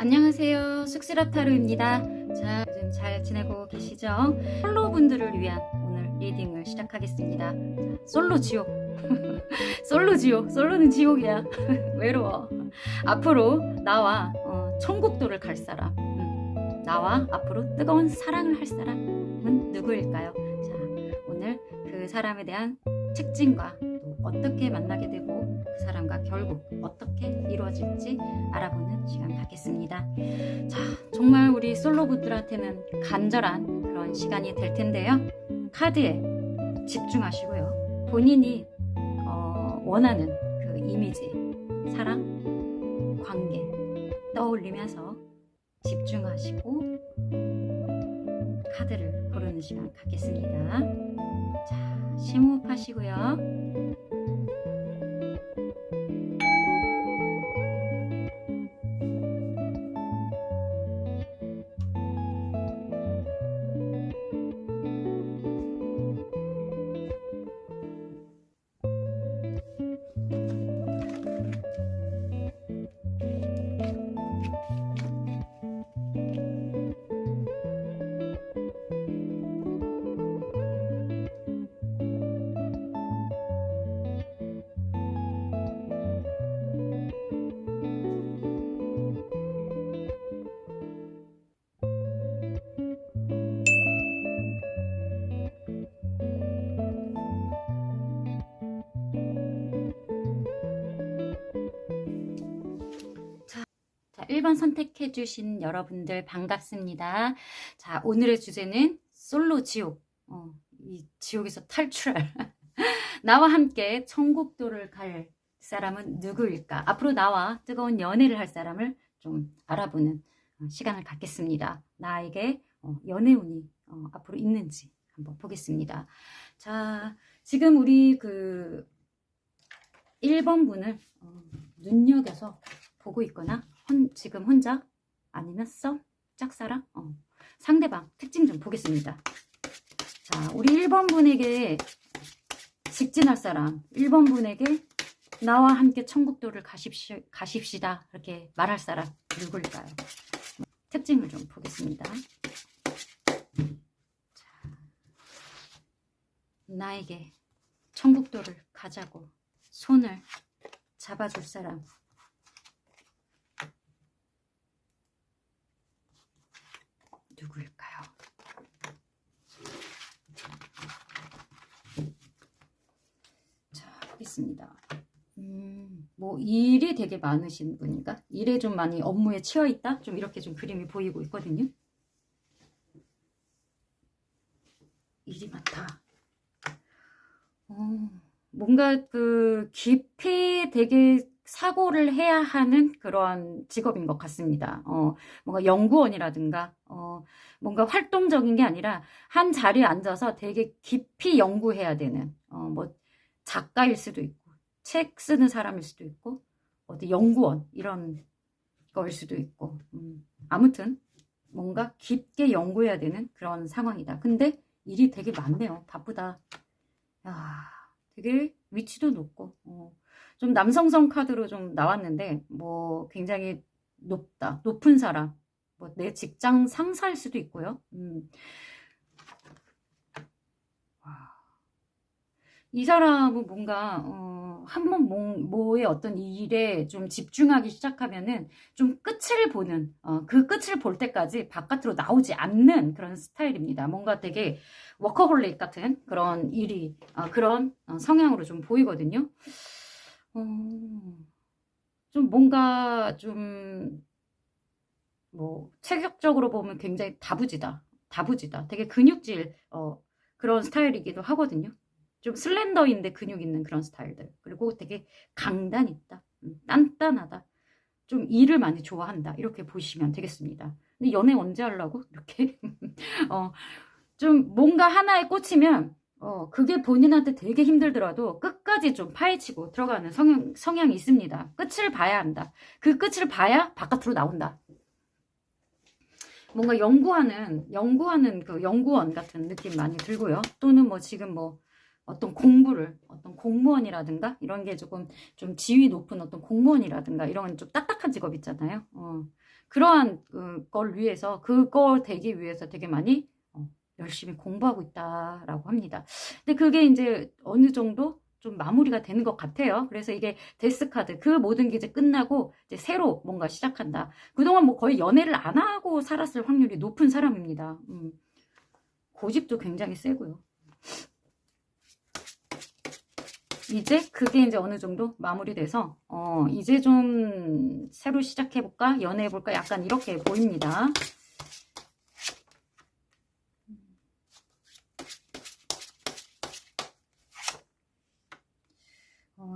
안녕하세요. 쑥스럽타로입니다. 자, 요즘 잘 지내고 계시죠? 솔로분들을 위한 오늘 리딩을 시작하겠습니다. 자, 솔로 지옥. 솔로 지옥. 솔로는 지옥이야. 외로워. 앞으로 나와 천국도를 갈 사람, 나와 앞으로 뜨거운 사랑을 할 사람은 누구일까요? 자, 오늘 그 사람에 대한 특징과 또 어떻게 만나게 되고 그 사람과 결국 어떻게 이루어질지 알아보는 시간 갖겠습니다. 자, 정말 우리 솔로분들한테는 간절한 그런 시간이 될 텐데요. 카드에 집중하시고요. 본인이 원하는 그 이미지, 사랑, 관계 떠올리면서 집중하시고 카드를 고르는 시간 갖겠습니다. 자, 심호흡하시고요. 자, 1번 선택해주신 여러분들 반갑습니다. 자, 오늘의 주제는 솔로 지옥. 이 지옥에서 탈출할 나와 함께 천국도를 갈 사람은 누구일까? 앞으로 나와 뜨거운 연애를 할 사람을 좀 알아보는 시간을 갖겠습니다. 나에게 연애운이 앞으로 있는지 한번 보겠습니다. 자, 지금 우리 그 1번 분을 눈여겨서 보고 있거나 지금 혼자 아니면 썸, 짝사랑, 상대방 특징 좀 보겠습니다. 자, 우리 1번 분에게 직진할 사람, 1번 분에게 나와 함께 천국도를 가십시다 이렇게 말할 사람 누구일까요? 특징을 좀 보겠습니다. 자, 나에게 천국도를 가자고 손을 잡아줄 사람 누구일까요? 자, 보겠습니다. 뭐 일이 되게 많으신 분인가? 일에 좀 많이 업무에 치여있다? 좀 이렇게 좀 그림이 보이고 있거든요. 일이 많다. 뭔가 그 깊이 되게 사고를 해야 하는 그런 직업인 것 같습니다. 뭔가 연구원이라든가 뭔가 활동적인 게 아니라 한 자리에 앉아서 되게 깊이 연구해야 되는 뭐 작가일 수도 있고 책 쓰는 사람일 수도 있고 어디 연구원 이런 거일 수도 있고 아무튼 뭔가 깊게 연구해야 되는 그런 상황이다. 근데 일이 되게 많네요. 바쁘다. 야, 되게 위치도 높고 좀 남성성 카드로 좀 나왔는데 뭐 굉장히 높은 사람, 뭐 내 직장 상사일 수도 있고요. 이 사람은 뭔가 한번 뭐의 어떤 일에 좀 집중하기 시작하면은 좀 끝을 보는 그 끝을 볼 때까지 바깥으로 나오지 않는 그런 스타일입니다. 뭔가 되게 워커홀릭 같은 그런 일이 그런 성향으로 좀 보이거든요. 좀 뭔가 좀 뭐 체격적으로 보면 굉장히 다부지다. 되게 근육질 그런 스타일이기도 하거든요. 좀 슬렌더인데 근육 있는 그런 스타일들. 그리고 되게 강단 있다. 단단하다. 좀 일을 많이 좋아한다. 이렇게 보시면 되겠습니다. 근데 연애 언제 하려고? 이렇게 좀 뭔가 하나에 꽂히면 그게 본인한테 되게 힘들더라도 끝까지 좀 파헤치고 들어가는 성향이 있습니다. 끝을 봐야 한다. 그 끝을 봐야 바깥으로 나온다. 뭔가 연구하는 그 연구원 같은 느낌 많이 들고요. 또는 뭐 지금 뭐 어떤 공무원이라든가 이런 게 조금 좀 지위 높은 어떤 공무원이라든가 이런 좀 딱딱한 직업 있잖아요. 그러한 걸 위해서, 그걸 되기 위해서 되게 많이 열심히 공부하고 있다라고 합니다. 근데 그게 이제 어느 정도 좀 마무리가 되는 것 같아요. 그래서 이게 데스카드, 그 모든 게 이제 끝나고 이제 새로 뭔가 시작한다. 그동안 뭐 거의 연애를 안 하고 살았을 확률이 높은 사람입니다. 고집도 굉장히 세고요. 이제 그게 이제 어느 정도 마무리돼서 이제 좀 새로 시작해볼까? 연애해볼까? 약간 이렇게 보입니다.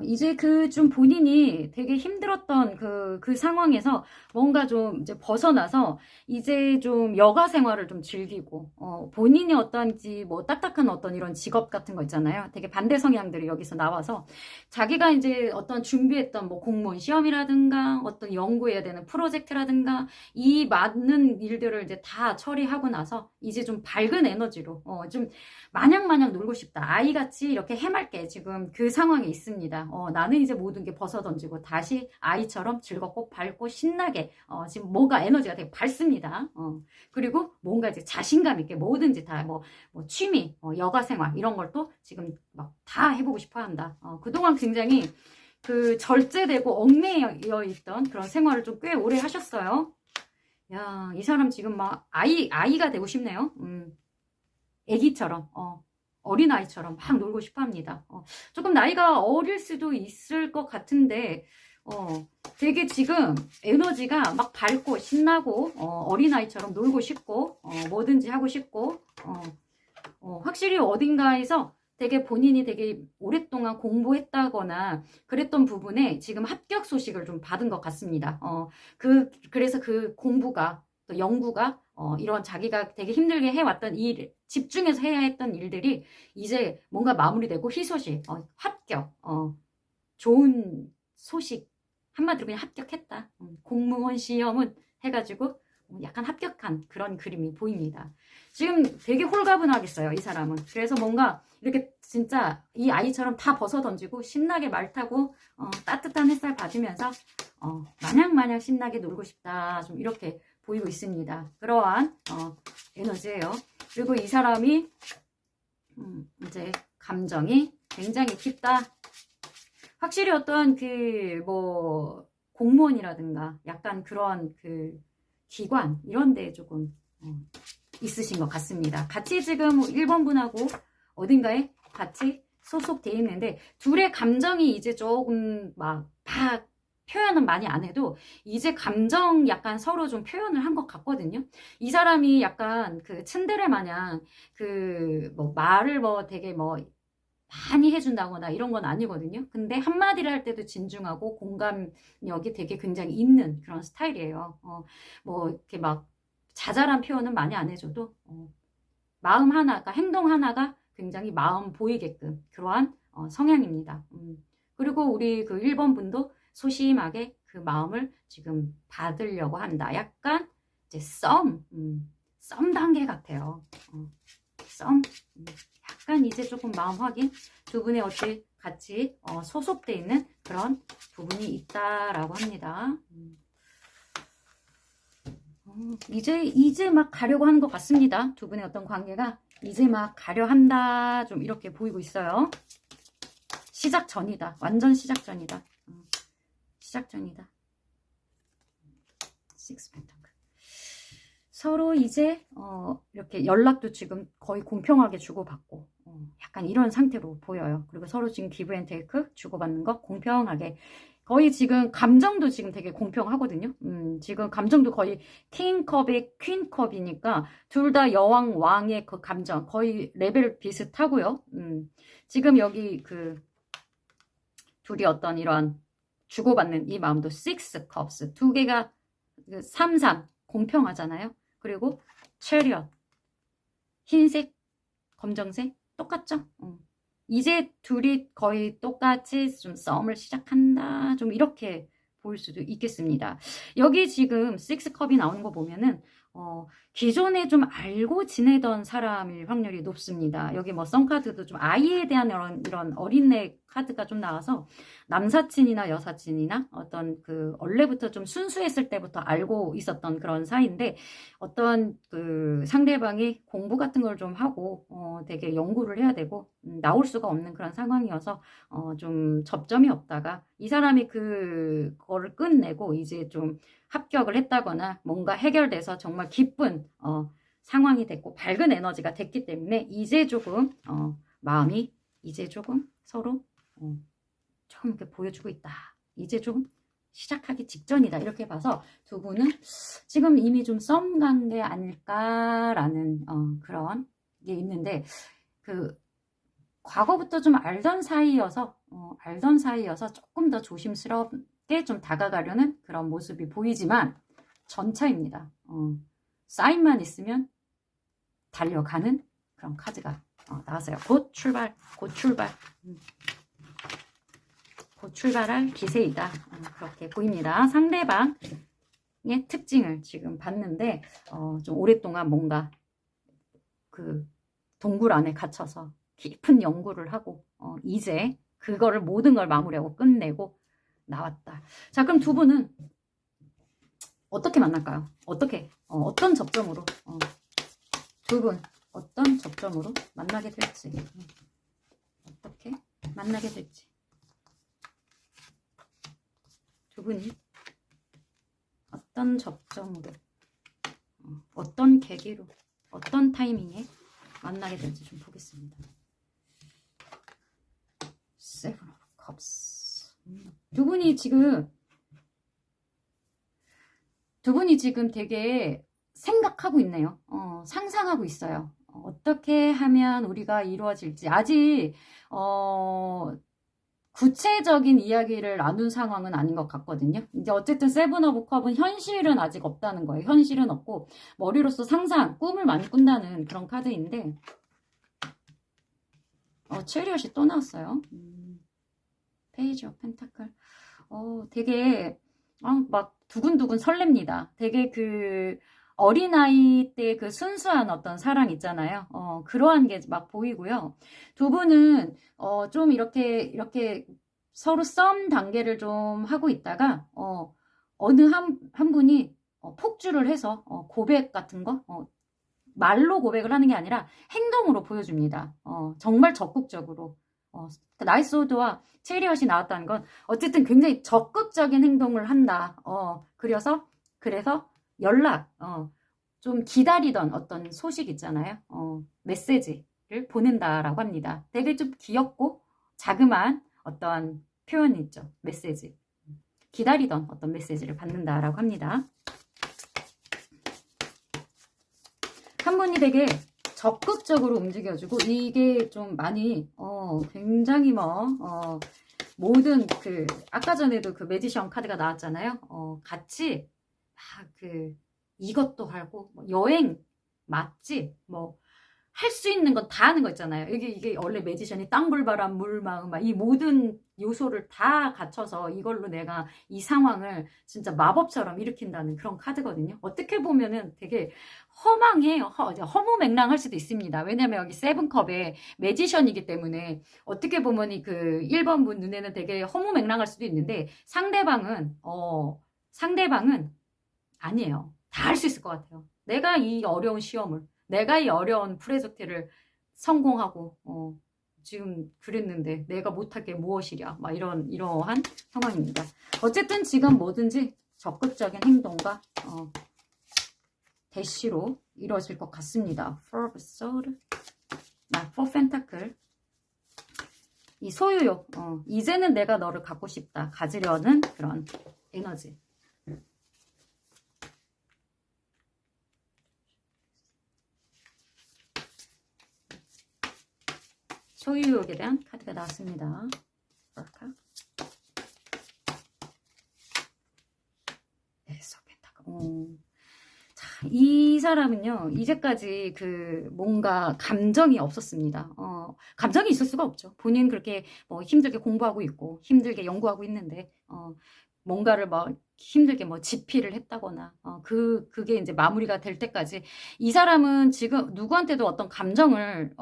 이제 그 좀 본인이 되게 힘들었던 그 상황에서 뭔가 좀 이제 벗어나서 이제 좀 여가 생활을 좀 즐기고, 본인이 어떤지 뭐 딱딱한 어떤 이런 직업 같은 거 있잖아요. 되게 반대 성향들이 여기서 나와서 자기가 이제 어떤 준비했던 뭐 공무원 시험이라든가 어떤 연구해야 되는 프로젝트라든가 이 많은 일들을 이제 다 처리하고 나서 이제 좀 밝은 에너지로, 좀 마냥 놀고 싶다. 아이같이 이렇게 해맑게 지금 그 상황에 있습니다. 나는 이제 모든 게 벗어던지고 다시 아이처럼 즐겁고 밝고 신나게 지금 뭔가 에너지가 되게 밝습니다. 그리고 뭔가 이제 자신감 있게 뭐든지 다 뭐 취미, 여가 생활 이런 걸 또 지금 막 다 해보고 싶어 한다. 그동안 굉장히 그 절제되고 얽매여 있던 그런 생활을 좀 꽤 오래 하셨어요. 야, 이 사람 지금 막 아이가 되고 싶네요. 애기처럼, 어린아이처럼 막 놀고 싶어 합니다. 조금 나이가 어릴 수도 있을 것 같은데, 되게 지금 에너지가 막 밝고 신나고, 어린아이처럼 놀고 싶고, 뭐든지 하고 싶고, 확실히 어딘가에서 되게 본인이 되게 오랫동안 공부했다거나 그랬던 부분에 지금 합격 소식을 좀 받은 것 같습니다. 그래서 그 공부가, 또 연구가, 이런 자기가 되게 힘들게 해왔던 일, 집중해서 해야 했던 일들이 이제 뭔가 마무리되고 희소식, 합격, 좋은 소식, 한마디로 그냥 합격했다. 공무원 시험은 해가지고 약간 합격한 그런 그림이 보입니다. 지금 되게 홀가분하겠어요, 이 사람은. 그래서 뭔가 이렇게 진짜 이 아이처럼 다 벗어 던지고 신나게 말 타고 따뜻한 햇살 받으면서 마냥 신나게 놀고 싶다. 좀 이렇게 보이고 있습니다. 그러한 에너지예요. 그리고 이 사람이 이제 감정이 굉장히 깊다. 확실히 어떤 그 뭐 공무원이라든가 약간 그런 그 기관 이런 데에 조금 있으신 것 같습니다. 같이 지금 1번 분하고 어딘가에 같이 소속돼 있는데 둘의 감정이 이제 조금 막 표현은 많이 안 해도 이제 감정 약간 서로 좀 표현을 한 것 같거든요. 이 사람이 약간 그 츤데레 마냥 그 뭐 말을 뭐 되게 뭐 많이 해준다거나 이런 건 아니거든요. 근데 한마디를 할 때도 진중하고 공감력이 되게 굉장히 있는 그런 스타일이에요. 뭐 이렇게 막 자잘한 표현은 많이 안 해줘도 마음 하나가, 행동 하나가 굉장히 마음 보이게끔 그러한 성향입니다. 그리고 우리 그 1번 분도 소심하게 그 마음을 지금 받으려고 한다. 약간 이제 썸 단계 같아요. 썸. 약간 이제 조금 마음 확인, 두 분의 어찌 같이 소속돼 있는 그런 부분이 있다라고 합니다. 이제 막 가려고 하는 것 같습니다. 두 분의 어떤 관계가 이제 막 가려 한다. 좀 이렇게 보이고 있어요. 시작 전이다. 완전 시작 전이다. 시작 전이다. 식스 펜타클. 서로 이제 이렇게 연락도 지금 거의 공평하게 주고받고 약간 이런 상태로 보여요. 그리고 서로 지금 기브 앤 테이크 주고받는 거 공평하게 거의 지금 감정도 지금 되게 공평하거든요. 지금 감정도 거의 킹컵에 퀸컵이니까 둘 다 여왕 왕의 그 감정 거의 레벨 비슷하고요. 지금 여기 그 둘이 어떤 이런 주고받는 이 마음도 6 컵스 두 개가 3, 3 공평하잖아요. 그리고 체리엇 흰색 검정색 똑같죠. 이제 둘이 거의 똑같이 좀 썸을 시작한다. 좀 이렇게 볼 수도 있겠습니다. 여기 지금 6컵이 나오는 거 보면은 기존에 좀 알고 지내던 사람일 확률이 높습니다. 여기 뭐 썬카드도 좀 아이에 대한 이런 어린애 카드가 좀 나와서 남사친이나 여사친이나 어떤 그 원래부터 좀 순수했을 때부터 알고 있었던 그런 사이인데 어떤 그 상대방이 공부 같은 걸 좀 하고 되게 연구를 해야 되고 나올 수가 없는 그런 상황이어서 좀 접점이 없다가 이 사람이 그거를 끝내고 이제 좀 합격을 했다거나 뭔가 해결돼서 정말 기쁜 상황이 됐고 밝은 에너지가 됐기 때문에 이제 조금 마음이 이제 조금 서로 조금 이렇게 보여주고 있다. 이제 좀 시작하기 직전이다. 이렇게 봐서 두 분은 지금 이미 좀 썸 관계 아닐까라는 그런 게 있는데 그 과거부터 좀 알던 사이여서 조금 더 조심스럽게 좀 다가가려는 그런 모습이 보이지만 전차입니다. 사인만 있으면 달려가는 그런 카드가 나왔어요. 곧 출발, 곧 출발. 곧 출발할 기세이다. 그렇게 보입니다. 상대방의 특징을 지금 봤는데 좀 오랫동안 뭔가 그 동굴 안에 갇혀서 깊은 연구를 하고 이제 그거를 모든 걸 마무리하고 끝내고 나왔다. 자, 그럼 두 분은 어떻게 만날까요? 어떻게 어떤 접점으로 두 분 어떤 접점으로 만나게 될지 어떻게 만나게 될지 두 분이 어떤 접점으로 어떤 계기로 어떤 타이밍에 만나게 될지 좀 보겠습니다. 세븐 오브 컵스. 두 분이 지금 되게 생각하고 있네요. 상상하고 있어요. 어떻게 하면 우리가 이루어질지 아직 구체적인 이야기를 나눈 상황은 아닌 것 같거든요. 이제 어쨌든 세븐 오브 컵은 현실은 아직 없다는 거예요. 현실은 없고 머리로서 상상, 꿈을 많이 꾼다는 그런 카드인데 체리엇이 또 나왔어요. 페이지 오브 펜타클. 되게 막 두근두근 설렙니다. 되게 그 어린아이 때 그 순수한 어떤 사랑 있잖아요. 그러한 게 막 보이고요. 두 분은 좀 이렇게 서로 썸 단계를 좀 하고 있다가 어느 한 분이 폭주를 해서 고백 같은 거 말로 고백을 하는 게 아니라 행동으로 보여줍니다. 정말 적극적으로. 나이스 호드와 체리엇이 나왔다는 건 어쨌든 굉장히 적극적인 행동을 한다. 그래서 연락, 좀 기다리던 어떤 소식 있잖아요. 메시지를 보낸다라고 합니다. 되게 좀 귀엽고 자그마한 어떤 표현이 있죠. 메시지. 기다리던 어떤 메시지를 받는다라고 합니다. 한 분이 되게 적극적으로 움직여주고 이게 좀 많이 굉장히 모든 그 아까 전에도 그 매지션 카드가 나왔잖아요. 같이 이것도 하고 여행, 맛집, 할 수 있는 건 다 하는 거 있잖아요. 이게 원래 매지션이 땅불바람, 물마음, 이 모든 요소를 다 갖춰서 이걸로 내가 이 상황을 진짜 마법처럼 일으킨다는 그런 카드거든요. 어떻게 보면은 되게 허망해요. 허무맹랑할 수도 있습니다. 왜냐면 여기 세븐컵에 매지션이기 때문에 어떻게 보면 그 1번 분 눈에는 되게 허무맹랑할 수도 있는데 상대방은 아니에요. 다 할 수 있을 것 같아요. 내가 이 어려운 시험을 내가 이 어려운 프로젝트를 성공하고 지금 그랬는데 내가 못할 게 무엇이랴 막 이러한 상황입니다. 어쨌든 지금 뭐든지 적극적인 행동과 대시로 이루어질 것 같습니다. Four of Swords, Four Pentacle. 이 소유욕, 이제는 내가 너를 갖고 싶다, 가지려는 그런 에너지. 소유욕에 대한 카드가 나왔습니다. 자, 이 사람은요, 이제까지 뭔가 감정이 없었습니다. 감정이 있을 수가 없죠. 본인 그렇게 힘들게 공부하고 있고, 힘들게 연구하고 있는데, 뭔가를 힘들게 뭐 집필을 했다거나, 그게 이제 마무리가 될 때까지 이 사람은 지금 누구한테도 어떤 감정을,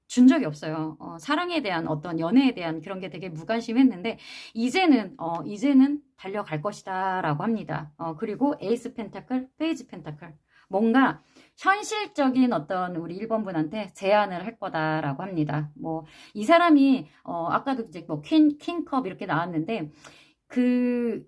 준 적이 없어요. 사랑에 대한 어떤 연애에 대한 그런 게 되게 무관심했는데, 이제는 달려갈 것이다 라고 합니다. 그리고 에이스 펜타클, 페이지 펜타클. 뭔가 현실적인 어떤 우리 1번 분한테 제안을 할 거다라고 합니다. 뭐, 이 사람이, 아까도 이제 뭐 킹컵 이렇게 나왔는데, 그,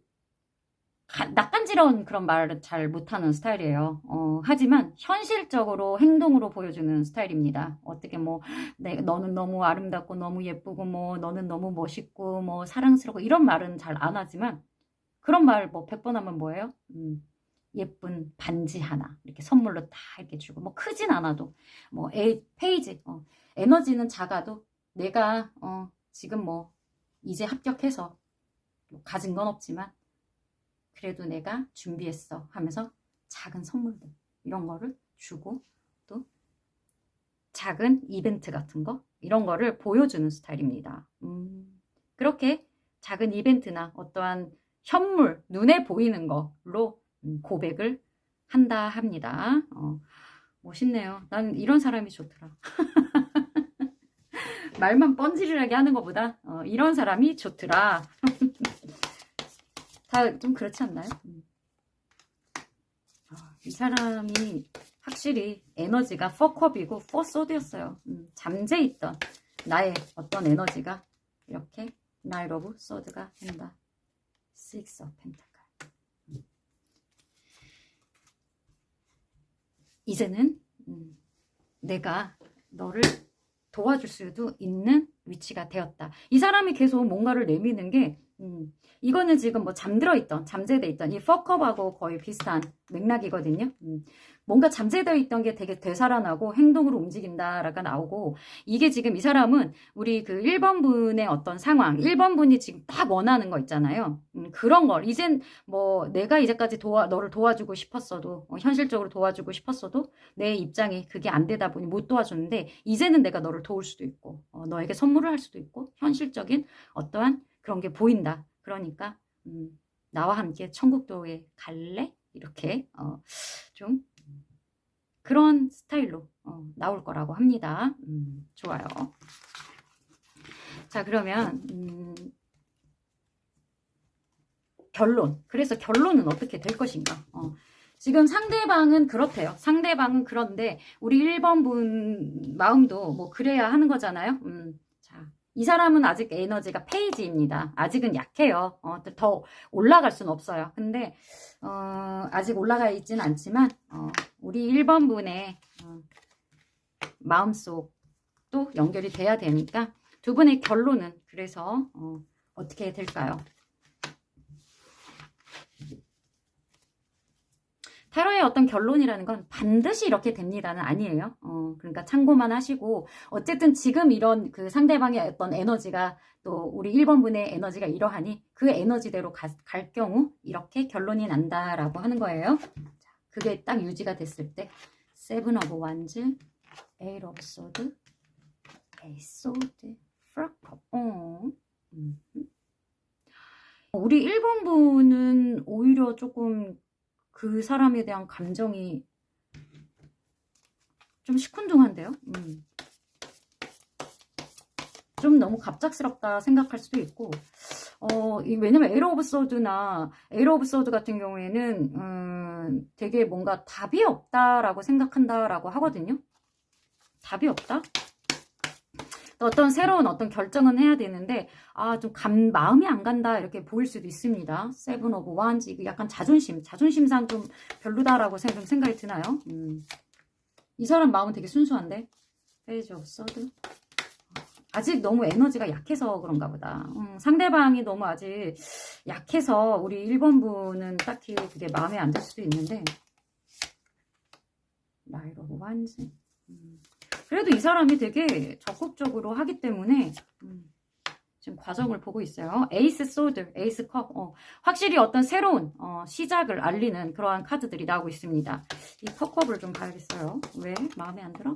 낯간지러운 그런 말을 잘 못하는 스타일이에요. 하지만 현실적으로 행동으로 보여주는 스타일입니다. 어떻게 뭐, 너는 너무 아름답고 너무 예쁘고 뭐, 너는 너무 멋있고 뭐, 사랑스럽고 이런 말은 잘 안 하지만 그런 말 뭐 100번 하면 뭐예요? 예쁜 반지 하나 이렇게 선물로 다 이렇게 주고 뭐 크진 않아도 뭐 페이지 에너지는 작아도 내가 지금 뭐 이제 합격해서 뭐 가진 건 없지만 그래도 내가 준비했어 하면서 작은 선물들 이런 거를 주고 또 작은 이벤트 같은 거 이런 거를 보여주는 스타일입니다. 그렇게 작은 이벤트나 어떠한 현물 눈에 보이는 걸로 고백을 한다 합니다. 멋있네요. 난 이런 사람이 좋더라. 말만 뻔질하게 하는 것보다 이런 사람이 좋더라. 다 좀 그렇지 않나요? 이 사람이 확실히 에너지가 4컵이고 4소드였어요. 잠재있던 나의 어떤 에너지가 이렇게 나이트 오브 소드가 된다. 6 of Pentacle. 이제는 내가 너를 도와줄 수도 있는 위치가 되었다. 이 사람이 계속 뭔가를 내미는 게 이거는 지금 뭐 잠재되어 있던 이 퍽업하고 거의 비슷한 맥락이거든요. 뭔가 잠재되어 있던 게 되게 되살아나고 행동으로 움직인다라가 나오고 이게 지금 이 사람은 우리 그 1번 분의 어떤 상황 1번 분이 지금 딱 원하는 거 있잖아요. 그런 걸 이젠 뭐 내가 이제까지 너를 도와주고 싶었어도 현실적으로 도와주고 싶었어도 내 입장이 그게 안 되다 보니 못 도와줬는데 이제는 내가 너를 도울 수도 있고 너에게 선물을 할 수도 있고 현실적인 어떠한 그런 게 보인다. 그러니까 나와 함께 천국도에 갈래? 이렇게 좀 그런 스타일로 나올 거라고 합니다. 좋아요. 자, 그러면 결론. 그래서 결론은 어떻게 될 것인가? 지금 상대방은 그렇대요. 상대방은 그런데 우리 1번 분 마음도 뭐 그래야 하는 거잖아요. 자, 이 사람은 아직 에너지가 페이지입니다. 아직은 약해요. 더 올라갈 수는 없어요. 근데 아직 올라가 있지는 않지만 우리 1번 분의 마음속도 연결이 돼야 되니까 두 분의 결론은 그래서 어떻게 될까요? 타로의 어떤 결론이라는 건 반드시 이렇게 됩니다는 아니에요. 그러니까 참고만 하시고 어쨌든 지금 이런 그 상대방의 어떤 에너지가 또 우리 1번 분의 에너지가 이러하니 그 에너지대로 갈 경우 이렇게 결론이 난다라고 하는 거예요. 그게 딱 유지가 됐을 때 세븐 오브 완즈, 에잇 오브 소드, 에이스 소드, 프라컵. 우리 1번 분은 오히려 조금 그 사람에 대한 감정이 좀 시큰둥한데요. 좀 너무 갑작스럽다 생각할 수도 있고 왜냐면 에러 오브 소드나 에러 오브 소드 같은 경우에는 되게 뭔가 답이 없다라고 생각한다라고 하거든요. 답이 없다? 어떤 새로운 어떤 결정은 해야 되는데 좀 마음이 안 간다 이렇게 보일 수도 있습니다. 세븐 오브 완즈 이거 약간 자존심상 좀 별로다라고 생각이 드나요? 이 사람 마음은 되게 순수한데 페이지 오브 소드 아직 너무 에너지가 약해서 그런가 보다. 상대방이 너무 아직 약해서 우리 1번 분은 딱히 그게 마음에 안 들 수도 있는데 나이트 오브 완즈 그래도 이 사람이 되게 적극적으로 하기 때문에 지금 과정을 보고 있어요. 에이스 소드, 에이스 컵. 확실히 어떤 새로운 시작을 알리는 그러한 카드들이 나오고 있습니다. 이 컵컵을 좀 봐야겠어요. 왜? 마음에 안 들어?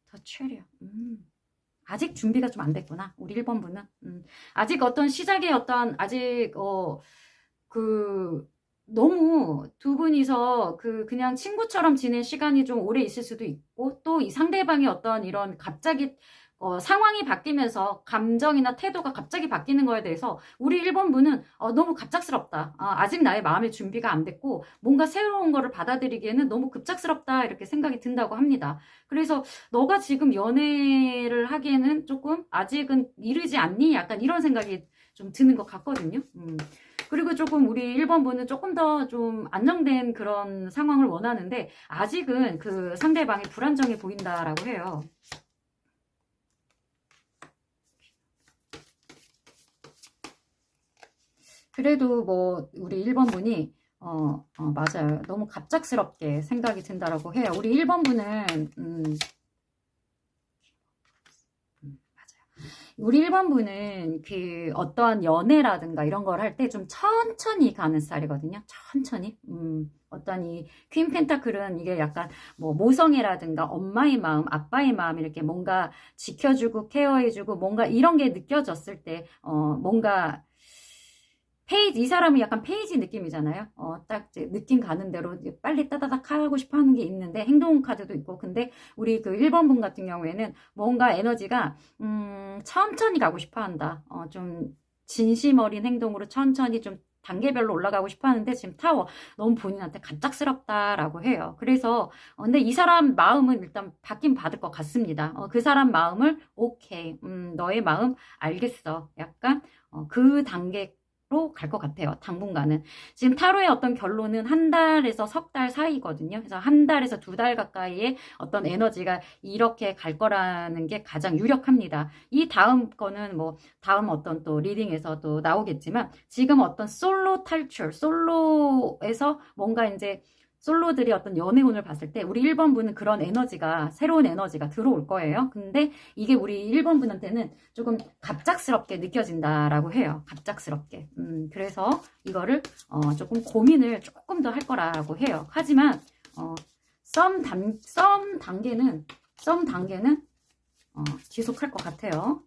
더 체리어. 아직 준비가 좀 안 됐구나. 우리 1번 분은. 아직 어떤 시작의 어떤 아직 너무 두 분이서 그냥 친구처럼 지낸 시간이 좀 오래 있을 수도 있고, 또 이 상대방의 어떤 이런 갑자기 상황이 바뀌면서 감정이나 태도가 갑자기 바뀌는 거에 대해서 우리 1번 분은 너무 갑작스럽다. 아직 나의 마음의 준비가 안 됐고 뭔가 새로운 거를 받아들이기에는 너무 급작스럽다 이렇게 생각이 든다고 합니다. 그래서 너가 지금 연애를 하기에는 조금 아직은 이르지 않니? 약간 이런 생각이 좀 드는 것 같거든요. 그리고 조금 우리 1번 분은 조금 더 좀 안정된 그런 상황을 원하는데 아직은 그 상대방이 불안정해 보인다라고 해요. 그래도 뭐 우리 1번 분이 맞아요. 너무 갑작스럽게 생각이 든다라고 해요. 우리 1번 분은 맞아요. 우리 1번 분은 그 어떠한 연애라든가 이런 걸 할 때 좀 천천히 가는 스타일이거든요. 천천히. 어떤 이 퀸 펜타클은 이게 약간 뭐 모성애라든가 엄마의 마음, 아빠의 마음 이렇게 뭔가 지켜주고 케어해주고 뭔가 이런 게 느껴졌을 때 뭔가 페이지, 이 사람은 약간 페이지 느낌이잖아요. 딱 이제 느낌 가는 대로 빨리 따다닥 하고 싶어 하는 게 있는데, 행동 카드도 있고, 근데 우리 그 1번 분 같은 경우에는 뭔가 에너지가, 천천히 가고 싶어 한다. 좀 진심 어린 행동으로 천천히 좀 단계별로 올라가고 싶어 하는데, 지금 타워 너무 본인한테 갑작스럽다라고 해요. 그래서, 근데 이 사람 마음은 일단 받긴 받을 것 같습니다. 그 사람 마음을, 오케이, 너의 마음 알겠어. 약간, 그 단계, 로 갈 것 같아요. 당분간은. 지금 타로의 어떤 결론은 한 달에서 석 달 사이거든요. 그래서 한 달에서 두 달 가까이의 어떤 에너지가 이렇게 갈 거라는 게 가장 유력합니다. 이 다음 거는 뭐 다음 어떤 또 리딩에서도 나오겠지만 지금 어떤 솔로 탈출, 솔로에서 뭔가 이제 솔로들이 어떤 연애운을 봤을 때 우리 1번 분은 그런 에너지가 새로운 에너지가 들어올 거예요. 근데 이게 우리 1번 분한테는 조금 갑작스럽게 느껴진다라고 해요. 갑작스럽게. 그래서 이거를 조금 고민을 조금 더 할 거라고 해요. 하지만 썸 단계는 지속할 것 같아요.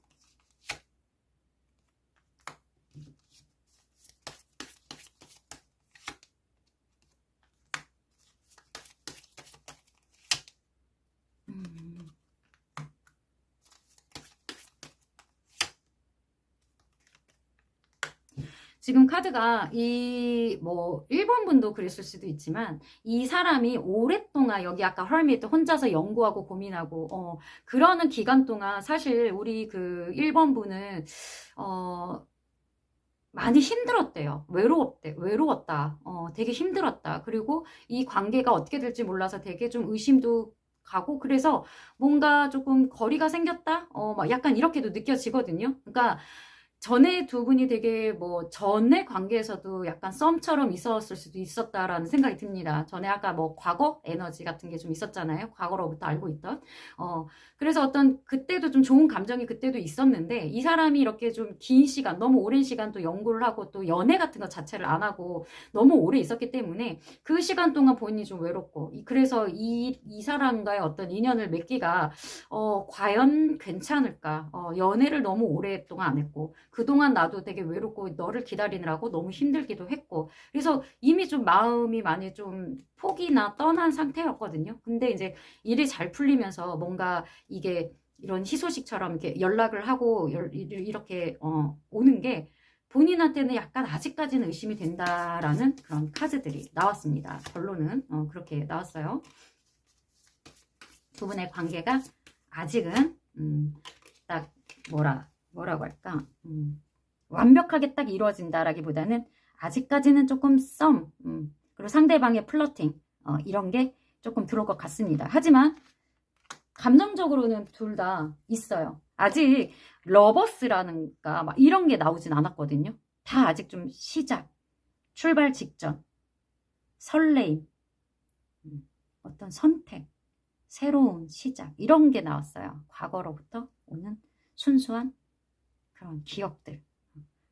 지금 카드가 뭐 1번 분도 그랬을 수도 있지만 이 사람이 오랫동안 여기 아까 헐미트 혼자서 연구하고 고민하고 그러는 기간 동안 사실 우리 그 1번 분은 많이 힘들었대요. 외로웠다. 되게 힘들었다. 그리고 이 관계가 어떻게 될지 몰라서 되게 좀 의심도 가고 그래서 뭔가 조금 거리가 생겼다? 막 약간 이렇게도 느껴지거든요. 그러니까 전에 두 분이 되게 뭐 전의 관계에서도 약간 썸처럼 있었을 수도 있었다라는 생각이 듭니다. 전에 아까 뭐 과거 에너지 같은 게 좀 있었잖아요. 과거로부터 알고 있던. 그래서 어떤 그때도 좀 좋은 감정이 그때도 있었는데 이 사람이 이렇게 좀 긴 시간, 너무 오랜 시간 또 연구를 하고 또 연애 같은 것 자체를 안 하고 너무 오래 있었기 때문에 그 시간 동안 본인이 좀 외롭고 그래서 이 사람과의 어떤 인연을 맺기가 과연 괜찮을까? 연애를 너무 오랫동안 안 했고 그동안 나도 되게 외롭고 너를 기다리느라고 너무 힘들기도 했고 그래서 이미 좀 마음이 많이 좀 포기나 떠난 상태였거든요. 근데 이제 일이 잘 풀리면서 뭔가 이게 이런 희소식처럼 이렇게 연락을 하고 이렇게 오는 게 본인한테는 약간 아직까지는 의심이 된다라는 그런 카드들이 나왔습니다. 결론은 그렇게 나왔어요. 두 분의 관계가 아직은 딱 뭐라고 할까? 완벽하게 딱 이루어진다라기보다는 아직까지는 조금 그리고 상대방의 플러팅, 이런 게 조금 들어올 것 같습니다. 하지만 감정적으로는 둘 다 있어요. 아직 러버스라는가 막 이런 게 나오진 않았거든요. 다 아직 좀 시작, 출발 직전, 설레임, 어떤 선택, 새로운 시작 이런 게 나왔어요. 과거로부터 오는 순수한 그런 기억들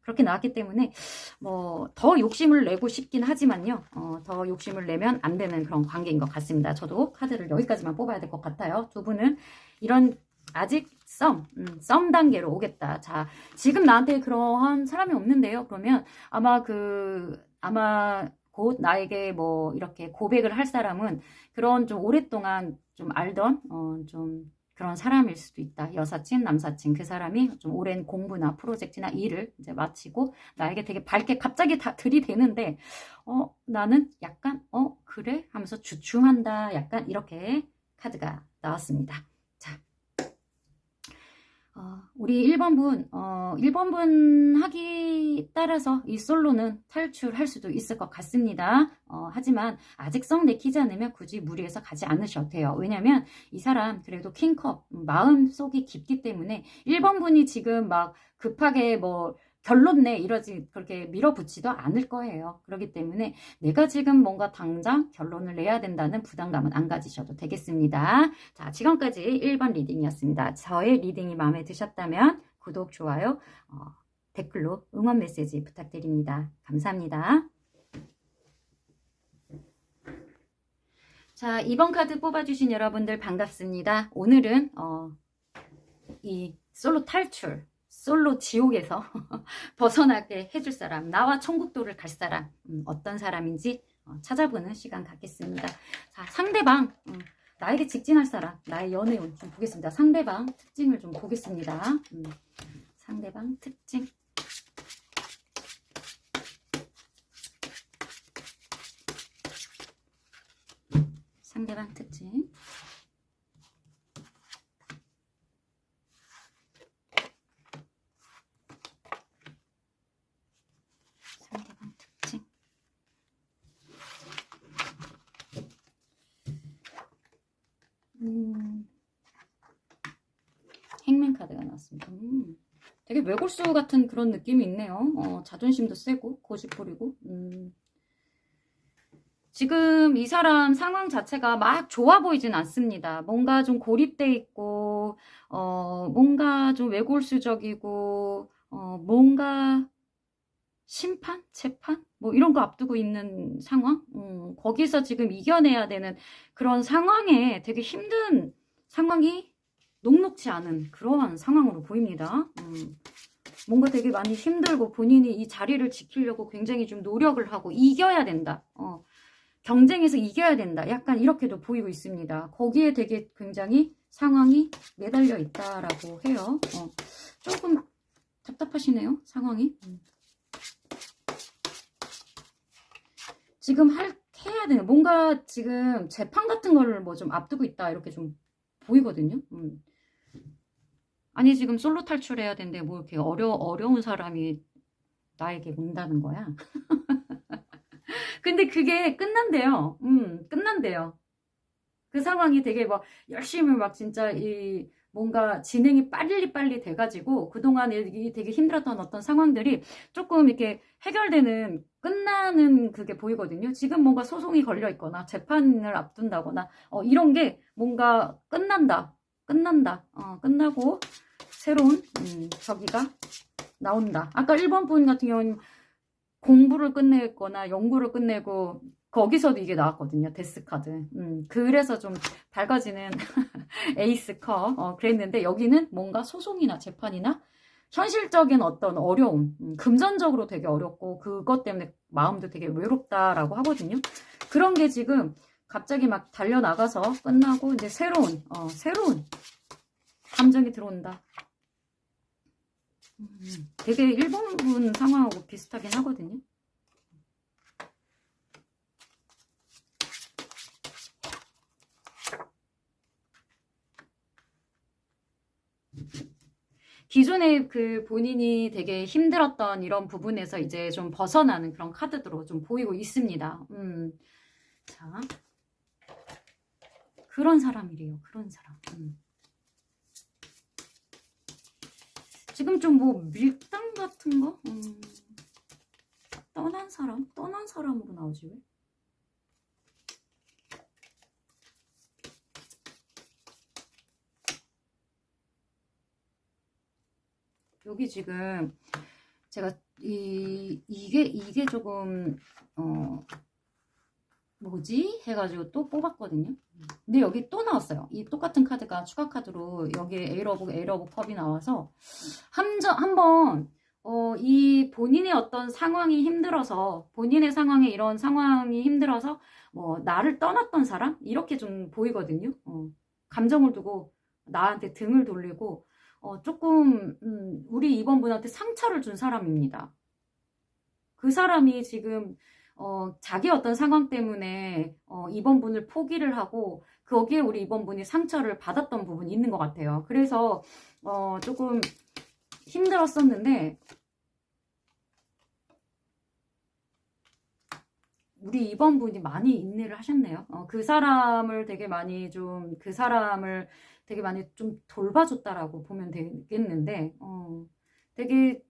그렇게 나왔기 때문에 뭐 더 욕심을 내고 싶긴 하지만요. 더 욕심을 내면 안 되는 그런 관계인 것 같습니다. 저도 카드를 여기까지만 뽑아야 될 것 같아요. 두 분은 이런 아직 썸 단계로 오겠다. 자, 지금 나한테 그런 사람이 없는데요. 그러면 아마 아마 곧 나에게 뭐 이렇게 고백을 할 사람은 그런 좀 오랫동안 좀 알던 좀 그런 사람일 수도 있다. 여사친, 남사친 그 사람이 좀 오랜 공부나 프로젝트나 일을 이제 마치고 나에게 되게 밝게 갑자기 다 들이대는데 나는 약간 그래? 하면서 주춤한다. 약간 이렇게 카드가 나왔습니다. 자, 우리 1번분, 1번분 하기 따라서 이 솔로는 탈출할 수도 있을 것 같습니다. 하지만 아직 썩 내키지 않으면 굳이 무리해서 가지 않으셔도 돼요. 왜냐면 이 사람 그래도 킹컵, 마음속이 깊기 때문에 1번분이 지금 막 급하게 뭐 결론 내 이러지 그렇게 밀어붙지도 않을 거예요. 그렇기 때문에 내가 지금 뭔가 당장 결론을 내야 된다는 부담감은 안 가지셔도 되겠습니다. 자, 지금까지 1번 리딩이었습니다. 저의 리딩이 마음에 드셨다면 구독, 좋아요, 댓글로 응원 메시지 부탁드립니다. 감사합니다. 자, 2번 카드 뽑아주신 여러분들 반갑습니다. 오늘은 이 솔로 탈출, 솔로 지옥에서 벗어나게 해줄 사람, 나와 천국도를 갈 사람, 어떤 사람인지 찾아보는 시간 갖겠습니다. 자, 상대방, 나에게 직진할 사람, 나의 연애운 좀 보겠습니다. 상대방 특징을 좀 보겠습니다. 상대방 특징. 상대방 특징. 상대방 특징. 행맨 카드가 나왔습니다. 되게 외골수 같은 그런 느낌이 있네요. 자존심도 세고 고집부리고. 지금 이 사람 상황 자체가 막 좋아 보이진 않습니다. 뭔가 좀 고립돼 있고 뭔가 좀 외골수적이고 뭔가 심판? 재판? 뭐 이런 거 앞두고 있는 상황? 거기서 지금 이겨내야 되는 그런 상황에 되게 힘든 상황이 녹록지 않은 그러한 상황으로 보입니다. 뭔가 되게 많이 힘들고 본인이 이 자리를 지키려고 굉장히 좀 노력을 하고 이겨야 된다. 경쟁에서 이겨야 된다. 약간 이렇게도 보이고 있습니다. 거기에 되게 굉장히 상황이 매달려 있다라고 해요. 조금 답답하시네요. 상황이. 지금 해야 되는 뭔가 지금 재판 같은 거를 뭐 좀 앞두고 있다 이렇게 좀 보이거든요. 아니 지금 솔로 탈출해야 되는데 뭐 이렇게 어려운 사람이 나에게 온다는 거야. 근데 그게 끝난대요. 끝난대요. 그 상황이 되게 막 열심히 막 진짜 이 뭔가 진행이 빨리 돼가지고 그동안 되게 힘들었던 어떤 상황들이 조금 이렇게 해결되는 끝나는 그게 보이거든요. 지금 뭔가 소송이 걸려 있거나 재판을 앞둔다거나 이런 게 뭔가 끝난다. 끝나고 새로운 저기가 나온다. 아까 1번 분 같은 경우는 공부를 끝냈거나 연구를 끝내고 거기서도 이게 나왔거든요. 데스카드. 그래서 좀 밝아지는 에이스 컵. 그랬는데 여기는 뭔가 소송이나 재판이나 현실적인 어떤 어려움, 금전적으로 되게 어렵고 그것 때문에 마음도 되게 외롭다라고 하거든요. 그런 게 지금 갑자기 막 달려나가서 끝나고 이제 새로운 감정이 들어온다. 되게 일본분 상황하고 비슷하긴 하거든요. 기존에 그 본인이 되게 힘들었던 이런 부분에서 이제 좀 벗어나는 그런 카드로 좀 보이고 있습니다. 자, 그런 사람이래요. 그런 사람. 지금 좀 뭐 밀당 같은 거? 떠난 사람으로 나오지 왜? 여기 지금 제가 이게 조금 뭐지? 해가지고 또 뽑았거든요. 근데 여기 또 나왔어요. 이 똑같은 카드가 추가 카드로 여기에 에이러 오브 컵이 나와서 한번 이 본인의 어떤 상황이 힘들어서, 본인의 상황에 이런 상황이 힘들어서, 뭐, 나를 떠났던 사람? 이렇게 좀 보이거든요. 감정을 두고 나한테 등을 돌리고, 조금, 우리 2번분한테 상처를 준 사람입니다. 그 사람이 지금, 자기 어떤 상황 때문에, 2번분을 포기를 하고, 거기에 우리 2번분이 상처를 받았던 부분이 있는 것 같아요. 그래서, 조금 힘들었었는데, 우리 2번분이 많이 인내를 하셨네요. 그 사람을 되게 많이 좀, 그 사람을 되게 많이 좀 돌봐줬다라고 보면 되겠는데, 되게